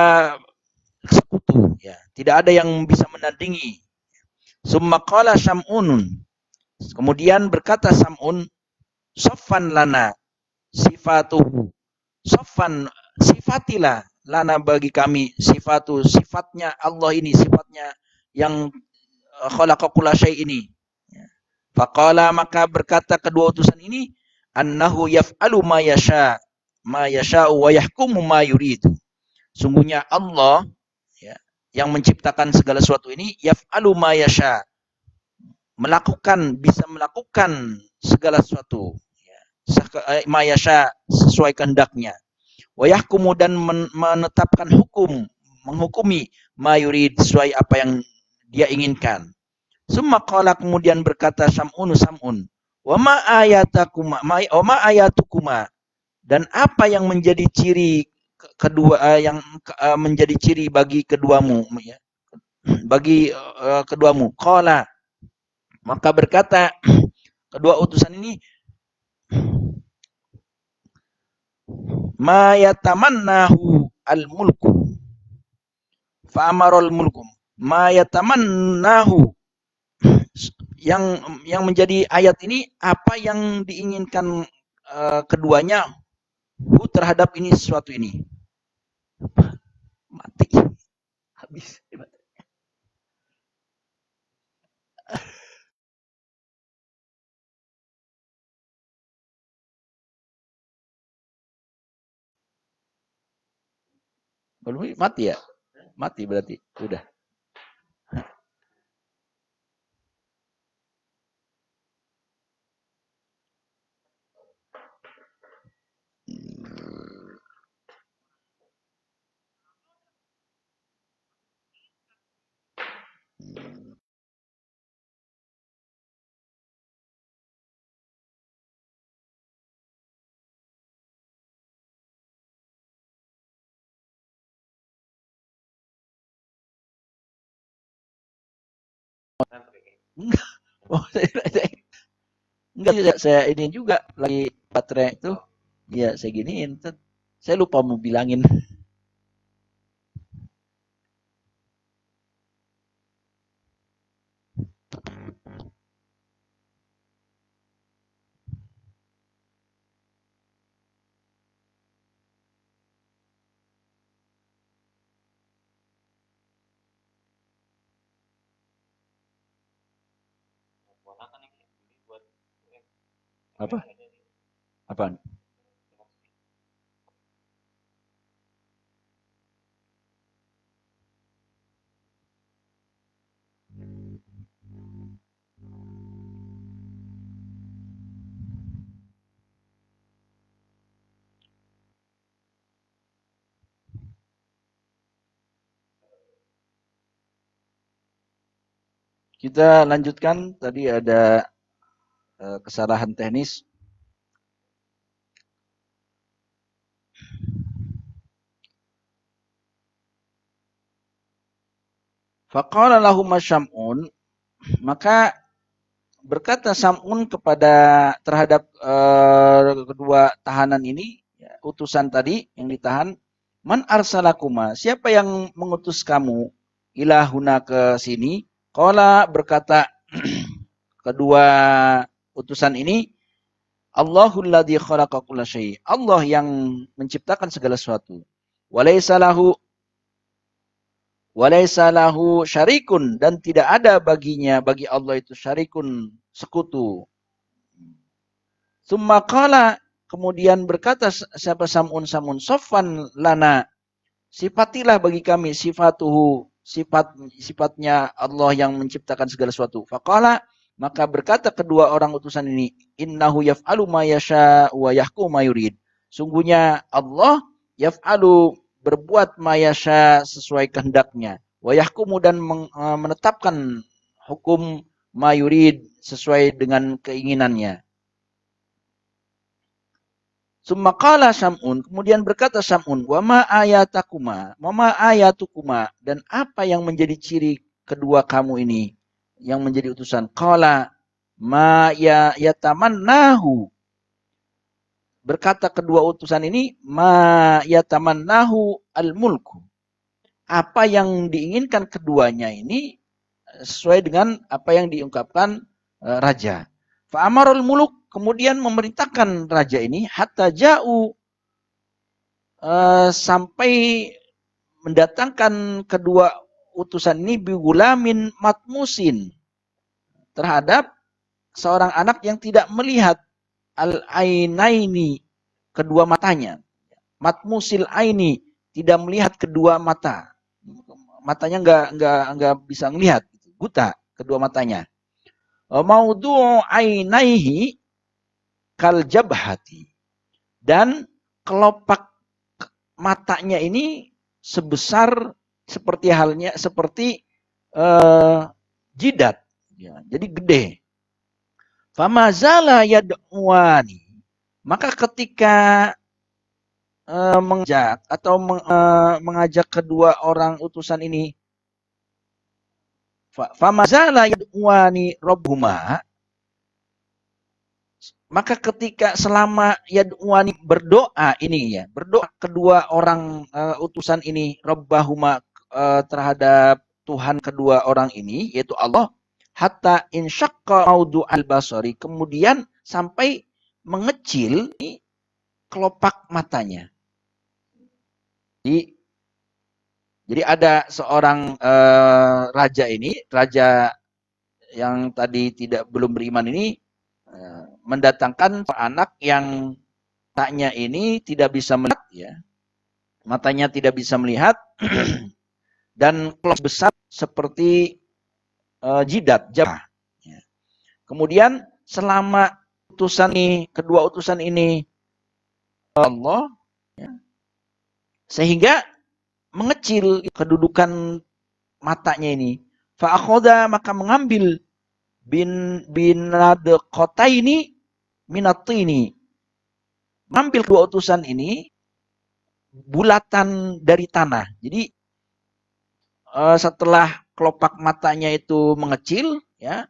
sekutu ya, tidak ada yang bisa menandingi. Summa qala Sam'un, kemudian berkata Sam'un, Soffan lana sifatuhu, Soffan, sifatilah lana bagi kami sifatnya Allah ini, sifatnya yang khalaqa kulla syai' ini. Faqala, maka berkata kedua utusan ini, annahu yaf'alu ma yasha'u wa yahkumu ma yuridu. Sungguhnya Allah ya, yang menciptakan segala sesuatu ini, yaf'alu ma yasha, bisa melakukan segala sesuatu ya, ma yasha, sesuai kehendaknya. Wa yahkumu, dan menetapkan hukum, menghukumi ma yurid, sesuai apa yang dia inginkan. Summa qala, kemudian berkata Sam'un, wa ma ayatukuma, dan apa yang menjadi ciri kedua, yang menjadi ciri bagi keduamu ya, bagi keduamu. Qala, maka berkata kedua utusan ini, ma yatamannahu al-mulku fa amarul mulku, ma yatamannahu, yang menjadi ayat ini, apa yang diinginkan keduanya terhadap ini, sesuatu ini. Mati habis. Belum mati ya? Mati berarti udah. Enggak. Oh, enggak, saya ini juga lagi baterai itu. Iya, saya giniin. Saya lupa mau bilangin. Apa? Apaan? Kita lanjutkan. Tadi ada kesalahan teknis. Faqala lahum Syam'un, maka berkata Sam'un kepada terhadap kedua tahanan ini, ya, utusan tadi yang ditahan, man arsalakuma, siapa yang mengutus kamu ilahuna ke sini? Qala, berkata kedua utusan ini, Allahul ladzi khalaqa kulla syai', Allah yang menciptakan segala sesuatu. Walaysa lahu syarikun, dan tidak ada baginya, bagi Allah itu syarikun, sekutu. Tsumma qala, kemudian berkata siapa Samun, sofan lana, sifatilah bagi kami sifatuhu, sifatnya Allah yang menciptakan segala sesuatu. Faqala, maka berkata kedua orang utusan ini, innahu yaf'alu ma yasha wa yahkum ma yurid. Sungguhnya Allah yaf'alu, berbuat ma yasha, sesuai kehendaknya, wa yahkumu, dan menetapkan hukum ma yurid, sesuai dengan keinginannya. Summa qala Sam'un, kemudian berkata Sam'un, wa ma ayatukuma, dan apa yang menjadi ciri kedua kamu ini, yang menjadi utusan. Qala ma yatamannahu, berkata kedua utusan ini, ma yatamannahu al-mulku, apa yang diinginkan keduanya ini sesuai dengan apa yang diungkapkan raja. Fa'amarul muluk, kemudian memerintahkan raja ini, hatta ja'u, sampai mendatangkan kedua utusan ini, bigulamin matmusin, terhadap seorang anak yang tidak melihat, al-ainaini, kedua matanya. Matmusil aini, tidak melihat kedua mata. Matanya enggak bisa melihat, buta kedua matanya. Maudu'u ainaihi kal jabhati, dan kelopak matanya ini sebesar seperti jidat, ya, jadi gede. Famazala yad'uani, maka ketika mengajak kedua orang utusan ini, famazala yad'uani rabbuhuma, maka ketika selama yad'uani, berdoa ini, ya, berdoa kedua orang utusan ini, rabbahuma, terhadap Tuhan kedua orang ini, yaitu Allah, hatta insyaqqa maudu al-basari, kemudian sampai mengecil kelopak matanya. Jadi ada seorang raja ini, raja yang tadi belum beriman ini, mendatangkan anak yang matanya ini tidak bisa melihat, ya, matanya tidak bisa melihat, dan kelopak besar seperti jidat, jabah. Ya. Kemudian selama kedua utusan ini Allah, ya, sehingga mengecil kedudukan matanya ini. Fa'akhoda, maka mengambil binadqataini minatini, mengambil kedua utusan ini bulatan dari tanah. Jadi setelah kelopak matanya itu mengecil, ya,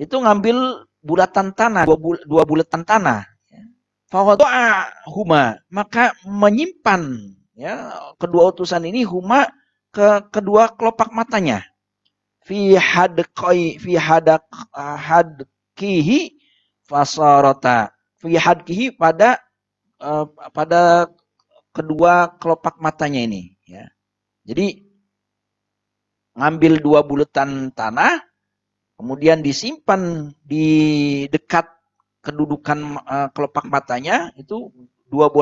itu ngambil bulatan tanah, dua bulatan tanah. Fawada'ahuma, maka menyimpan ya kedua utusan ini huma ke kedua kelopak matanya. Fi hadkihi fasarata. Fi hadkihi pada kedua kelopak matanya ini ya. Jadi ngambil dua bulatan tanah, kemudian disimpan di dekat kedudukan kelopak matanya, itu dua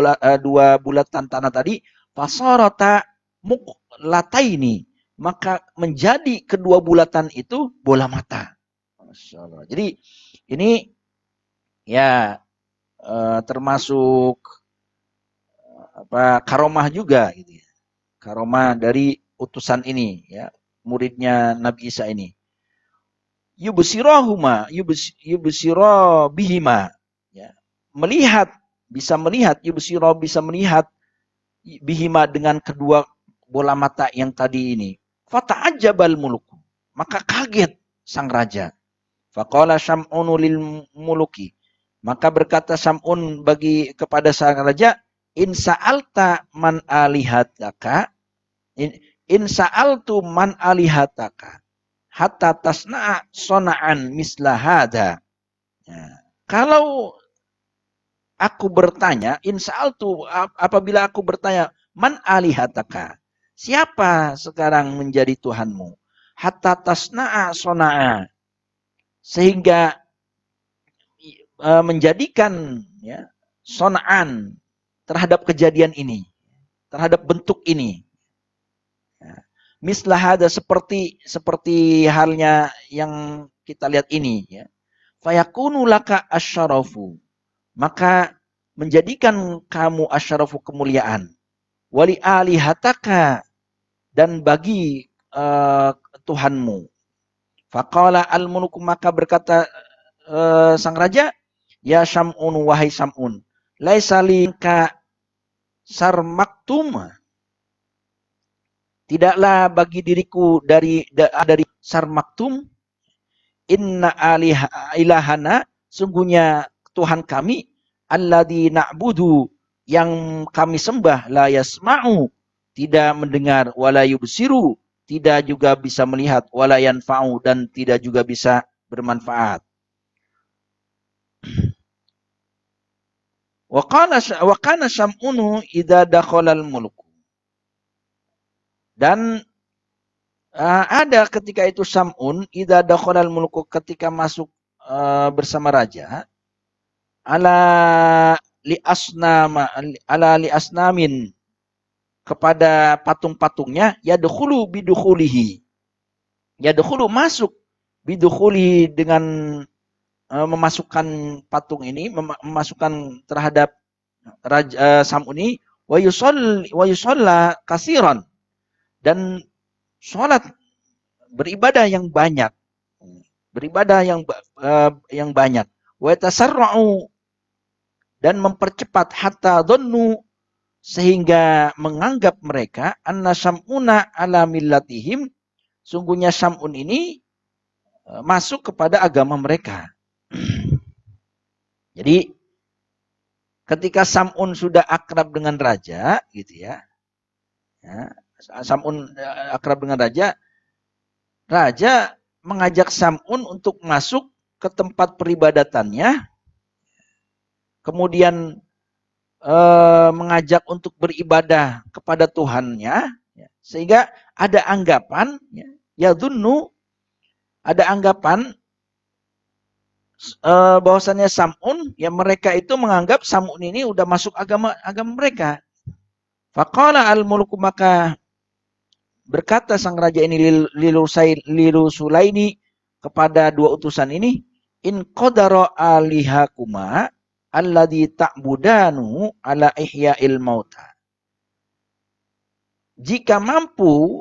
bulatan tanah tadi, fasarata muqlataini, maka menjadi kedua bulatan itu bola mata. Masya Allah. Jadi ini ya termasuk karomah juga gitu ya. Karomah dari utusan ini ya, muridnya Nabi Isa ini. Yubsirahuma, yubsira bihima, ya. Bisa melihat bihima dengan kedua bola mata yang tadi ini. Fata'ajjabal muluku, maka kaget sang raja. Faqala Syam'unu lil muluki, maka berkata Syam'un kepada sang raja, in sa'alta man alihataka, in sa'altu man alihataka hatta tasna'a sona'an misla hada. Ya. Kalau aku bertanya, apabila aku bertanya, man alihataka, siapa sekarang menjadi Tuhanmu? Hatta tasna'a sona'a, sehingga menjadikan ya, sona'an terhadap kejadian ini, terhadap bentuk ini. Ya. Mislah hada, seperti halnya yang kita lihat ini ya. Fayakunu laka asyarafu, maka menjadikan kamu asyarafu, kemuliaan, wali alihataka, dan bagi Tuhanmu. Faqala al-muluku, maka berkata sang raja, ya Syam'un, wahai Syam'un, laisa lika sarmaktum, tidaklah bagi diriku dari sarmaktum, inna ilahana, sungguhnya Tuhan kami, alladzi na'budu, yang kami sembah, la yasma'u, tidak mendengar, wala yubsiru, tidak juga bisa melihat, wala yanfa'u, dan tidak juga bisa bermanfaat. Wa kana Syam'unu idza dakhalal mulku, dan ada ketika itu Syam'un idza dakhalal mulku, ketika masuk bersama raja, ala li asnamin, kepada patung-patungnya, yadkhulu bidukhulihi, yadkhulu, masuk, bidukhulihi, dengan memasukkan patung ini, memasukkan terhadap raja Syam'un ini, wa yusalla kasiran, dan sholat, beribadah yang banyak, yang banyak, wa tasarra'u, dan mempercepat, hatta dhannu, sehingga menganggap mereka, anna Syam'una ala millatihim, sungguhnya Syam'un ini masuk kepada agama mereka. Jadi ketika Syam'un sudah akrab dengan raja gitu ya, Syam'un akrab dengan raja mengajak Syam'un untuk masuk ke tempat peribadatannya, kemudian mengajak untuk beribadah kepada Tuhannya, sehingga ada anggapan, ya dunnu, ada anggapan bahwasannya Syam'un, ya mereka itu menganggap Syam'un ini udah masuk agama mereka. Faqala al-mulku, maka berkata sang raja ini lilusulaini, kepada dua utusan ini, in qadara alihakuma alladhi ta'budanu ala ihya'il mauta, jika mampu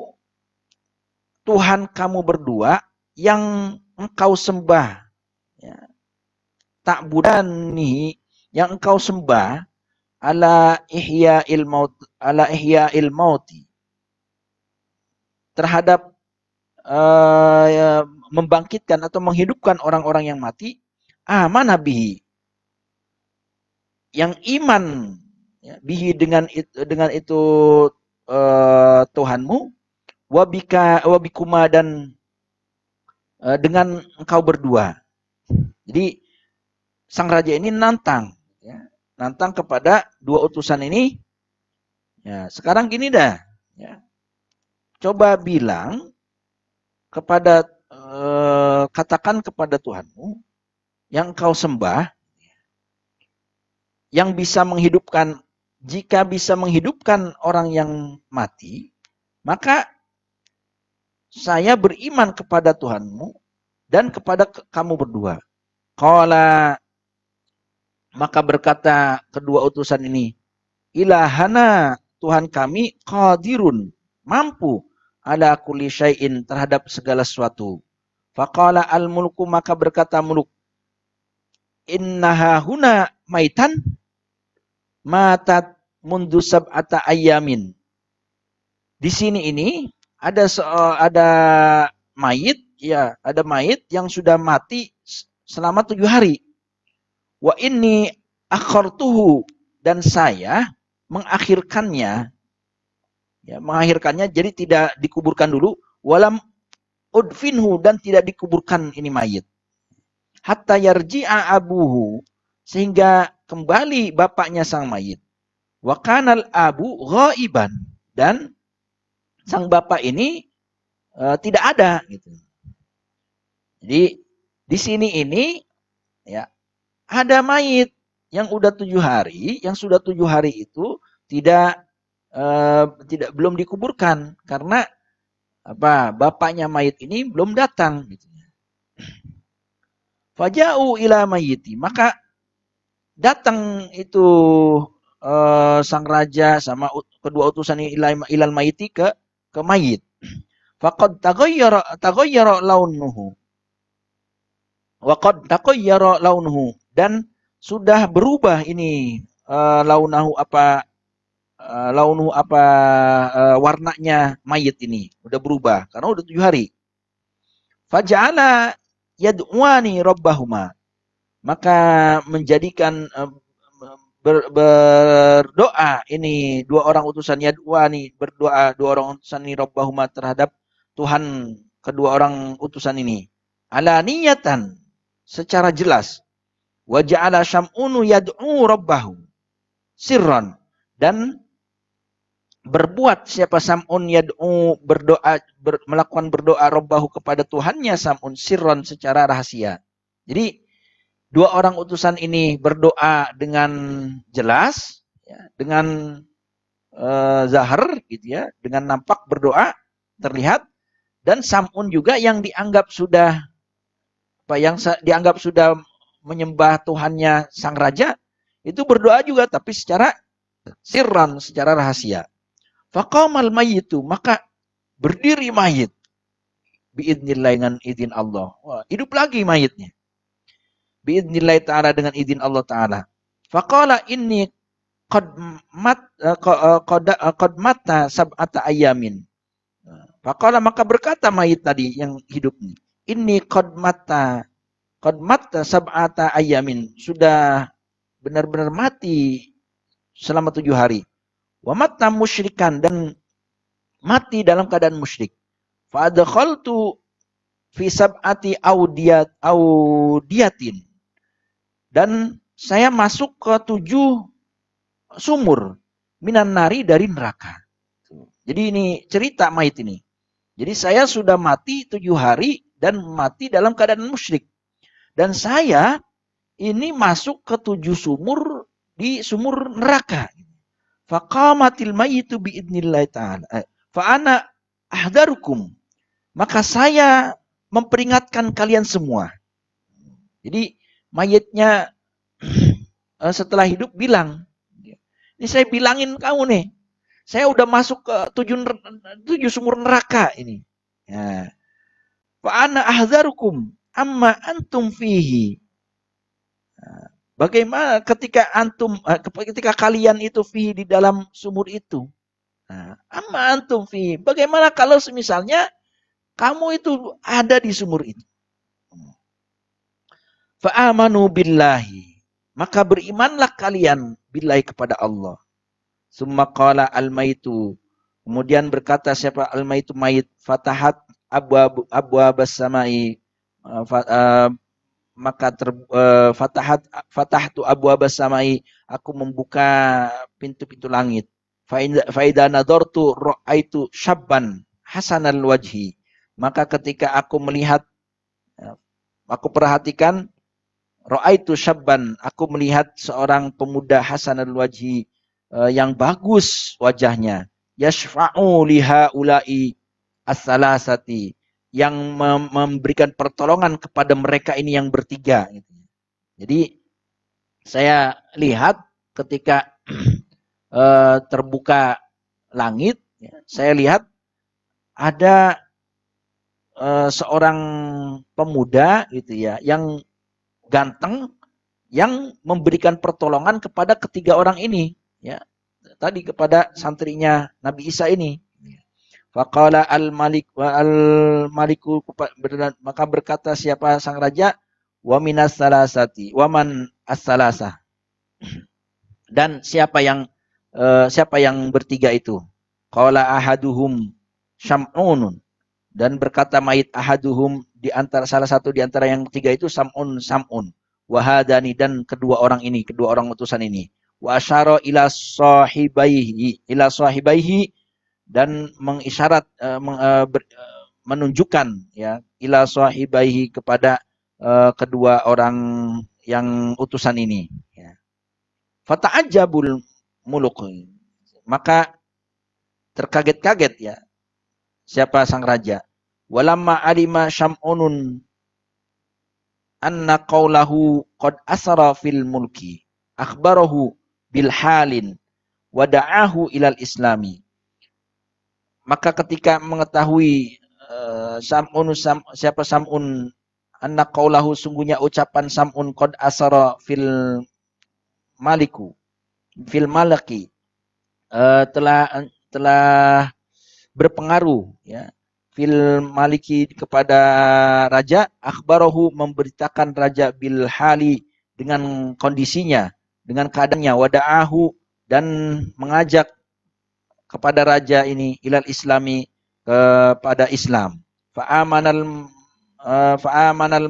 Tuhan kamu berdua yang engkau sembah, ya, ta'budani, yang engkau sembah, ala ihya'il mauti, terhadap membangkitkan atau menghidupkan orang-orang yang mati, amanah bihi, yang iman ya, bihi dengan itu Tuhanmu, wabikuma dan dengan engkau berdua. Jadi sang raja ini nantang, ya, nantang kepada dua utusan ini. Ya, sekarang gini dah, ya, coba bilang kepada katakan kepada Tuhanmu yang engkau sembah, yang bisa menghidupkan, jika bisa menghidupkan orang yang mati, maka saya beriman kepada Tuhanmu dan kepada kamu berdua. Qala, maka berkata kedua utusan ini, ilahana, Tuhan kami, qadirun, mampu, ala kulli syai'in, terhadap segala sesuatu. Faqala al-mulku, maka berkata muluk, innaha huna maitan, matat mundu sab'ata ayamin. Di sini ini ada mayit, ya, ada mayit yang sudah mati selama 7 hari. Wa inni akhartuhu, dan saya mengakhirkannya, ya, mengakhirkannya, jadi tidak dikuburkan dulu, walam udfinhu, dan tidak dikuburkan ini mayit. Hatta yarji'a abuhu, sehingga kembali bapaknya sang mayit. Wa kanal abu ghaiban, dan sang bapak ini tidak ada gitu. Jadi di sini ini ya ada mayit yang udah 7 hari, yang sudah 7 hari itu tidak belum dikuburkan karena apa? Bapaknya mayit ini belum datang gitu. Faja'u ila mayyiti, maka datang itu sang raja sama kedua utusan ilal mayyiti ke mayit. Faqad taghayyara launuhu. Waqad taghayyara launuhu, dan sudah berubah ini warnanya mayit ini udah berubah karena udah 7 hari. Faja'ala yad'uani rabbahuma, maka menjadikan berdoa ini dua orang utusan yad'uani, berdoa dua orang utusan ini rabbahuma, terhadap Tuhan kedua orang utusan ini. Alaniyatan, secara jelas. Wa ja'ala syam'unu yad'u rabbahu sirran, dan berbuat siapa Sam'un yad'u, berdoa, melakukan berdoa rabbahu kepada Tuhannya Sam'un sirran, secara rahasia. Jadi dua orang utusan ini berdoa dengan jelas, ya, dengan zahar gitu ya, dengan nampak berdoa terlihat, dan Sam'un juga yang dianggap sudah menyembah Tuhannya sang raja itu berdoa juga, tapi secara sirran, secara rahasia. Faqamal mayyitu, maka berdiri mayit biidznillah, dengan izin Allah. Wah, hidup lagi mayitnya. Biidznillah ta'ala, dengan izin Allah Ta'ala. Faqala inni qad mata sab'ata ayamin. Faqala, maka berkata mayit tadi yang hidup ini, inni qad mata sab'ata ayamin, sudah benar-benar mati selama 7 hari. Wa mata musyrikan, dan mati dalam keadaan musyrik. Fa adkhaltu fi sab'ati audiyatin, dan saya masuk ke 7 sumur minan nari, dari neraka. Jadi ini cerita mayit ini. Jadi saya sudah mati 7 hari dan mati dalam keadaan musyrik. Dan saya ini masuk ke 7 sumur, di sumur neraka. Faqamatil mayyitu biidznillah ta'ala. Fa'ana ahdarukum, maka saya memperingatkan kalian semua. Jadi mayitnya setelah hidup bilang, ini saya bilangin kamu nih, saya udah masuk ke 7 sumur neraka ini. Ya. Fa'ana ahdarukum amma antum fihi. Bagaimana ketika kalian itu fihi, di dalam sumur itu. Amma antum fihi. Bagaimana kalau misalnya Kamu itu ada di sumur itu. Fa'amanu billahi. Maka berimanlah kalian billahi kepada Allah. Summa qala al-maitu. Kemudian berkata siapa al-maitu mayit. Fatahat abwabas samai. Maka fatahtu abwabas samai. Aku membuka pintu-pintu langit. Faida nadartu ra'aitu syabban hasanal wajhi. Maka ketika aku melihat, aku perhatikan, ra'aitu syabban, aku melihat seorang pemuda hasanal wajhi, yang bagus wajahnya, yashfa'u liha ulai as-salasati, yang memberikan pertolongan kepada mereka ini yang bertiga. Jadi saya lihat ketika terbuka langit, saya lihat ada seorang pemuda gitu ya, yang ganteng, yang memberikan pertolongan kepada ketiga orang ini, ya. Tadi kepada santrinya Nabi Isa ini. Faqala al-maliku, maka berkata siapa sang raja, wa minas salasati, wa man as-salasah. Dan siapa yang bertiga itu? Qala ahaduhum Syam'un. Dan berkata mayit ahaduhum, di antara salah satu di antara yang tiga itu Sam'un. Wahadani, dan kedua orang utusan ini. Wa asyara ila sahibaihi, dan mengisyarat, menunjukkan ya, ila sahibaihi, kepada kedua orang yang utusan ini, ya. Fata'ajjabul muluk, maka terkaget-kaget ya siapa sang raja. Walamma alima Syam'unun anna qawlahu qad asara fil mulki akhbarahu bil halin wada'ahu ilal islami. Maka ketika mengetahui siapa Sam'un, anna qawlahu, sungguhnya ucapan Sam'un, qad asara fil malaki, telah berpengaruh ya, fil maliki, kepada raja, akhbarahu, memberitakan raja, bil hali, dengan kondisinya, dengan keadaannya, wada'ahu, dan mengajak kepada raja ini, ilal islami, kepada Islam. Fa'amanal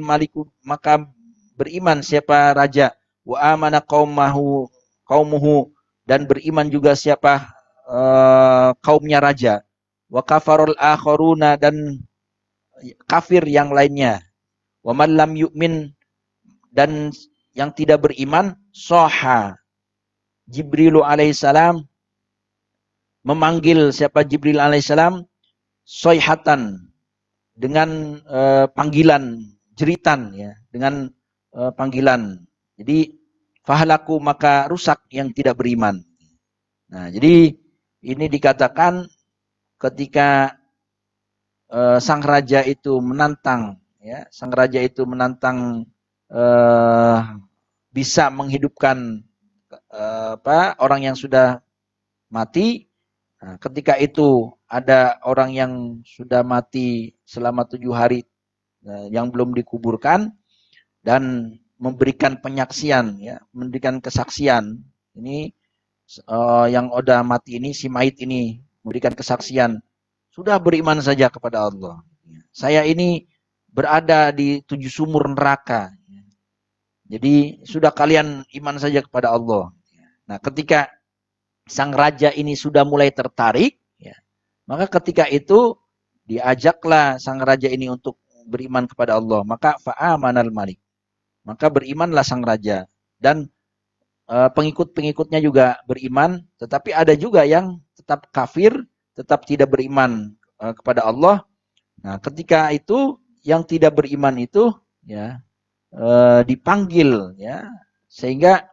maliku, maka beriman siapa raja, wa amana qaumuhu, dan beriman juga siapa kaumnya raja. Wa kafarul akharuna, dan kafir yang lainnya. Wa man lam yu'min, dan yang tidak beriman, soha Jibril alaihissalam, memanggil siapa Jibril alaihissalam, soihatan, dengan panggilan, jeritan ya, dengan panggilan. Jadi fahalaku, maka rusak yang tidak beriman. Nah, jadi ini dikatakan ketika sang raja itu menantang, ya, sang raja itu menantang bisa menghidupkan orang yang sudah mati. Nah, ketika itu ada orang yang sudah mati selama 7 hari yang belum dikuburkan, dan memberikan penyaksian, ya, memberikan kesaksian. Ini yang udah mati ini, si mayit ini memberikan kesaksian, sudah beriman saja kepada Allah. Saya ini berada di 7 sumur neraka. Jadi sudah kalian iman saja kepada Allah. Nah, ketika sang raja ini sudah mulai tertarik, ya, maka ketika itu diajaklah sang raja ini untuk beriman kepada Allah. Maka fa'amanal malik, maka berimanlah sang raja, dan pengikut-pengikutnya juga beriman. Tetapi ada juga yang tetap kafir, tetap tidak beriman kepada Allah. Nah, ketika itu yang tidak beriman itu ya dipanggil, ya, sehingga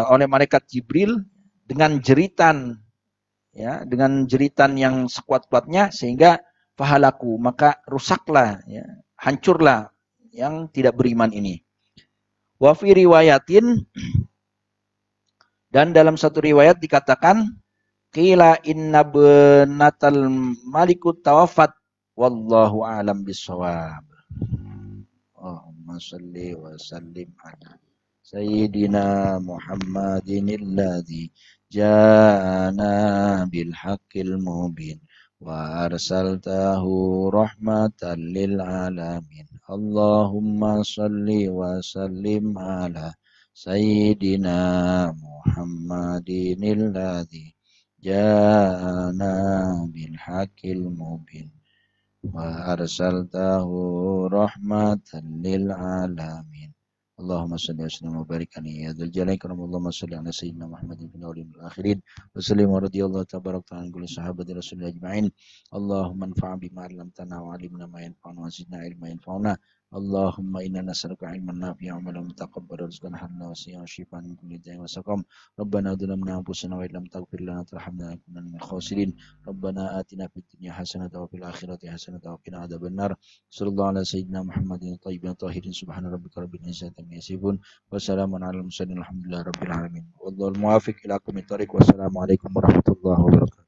oleh malaikat Jibril dengan jeritan, ya, dengan jeritan yang sekuat-kuatnya, sehingga fahalaku, maka rusaklah, ya, hancurlah yang tidak beriman ini. Wa fi riwayatin, dan dalam satu riwayat dikatakan, qila inna benatal malikut tawafat wallahu alam bisawab. Allahumma salli wa sallim ala sayyidina Muhammadin alladhi jana bil haqqil mubin wa arsaltahu rahmatan lil alamin. Allahumma salli wa sallim ala sayyidina Muhammadin alladhi jana bil haqqil mubin wa arsaltahu rahmatan lil alamin. Allahumma salli wa sallim wa barik alaihi ya dzal jalali karam. Allahumma salli ala sayyidina Muhammadin fil awwalin wal akhirin wa sallim wa radiyallahu tabaraka ta'ala an kulli sahabati rasulillah ajma'in. Allahumma anfa'na bima 'allamtana wa 'allimna ma yanfa'una wa zidna ilman yanfa'una. Allahumma inna nas'aluka 'ilman nafi'an wa 'amalan mutaqabbalan wa rizqan halalan wa wasi'an wa shifaan min kulli da'in wa saqam. Rabbana dhalamna anfusana wa illam taghfir lana wa tarhamna lanakunanna minal khasirin. Rabbana atina fid dunya hasanatan wa fil akhirati hasanatan wa qina adzabannar. Sallallahu ala sayyidina Muhammadin tayyibin tahirin subhana rabbika rabbil izzati amma yasifun wa salamun alal mursalin alhamdulillahi rabbil alamin. Wallahul muwaffiq ila aqwamit thoriq. Wassalamu alaikum warahmatullahi wabarakatuh.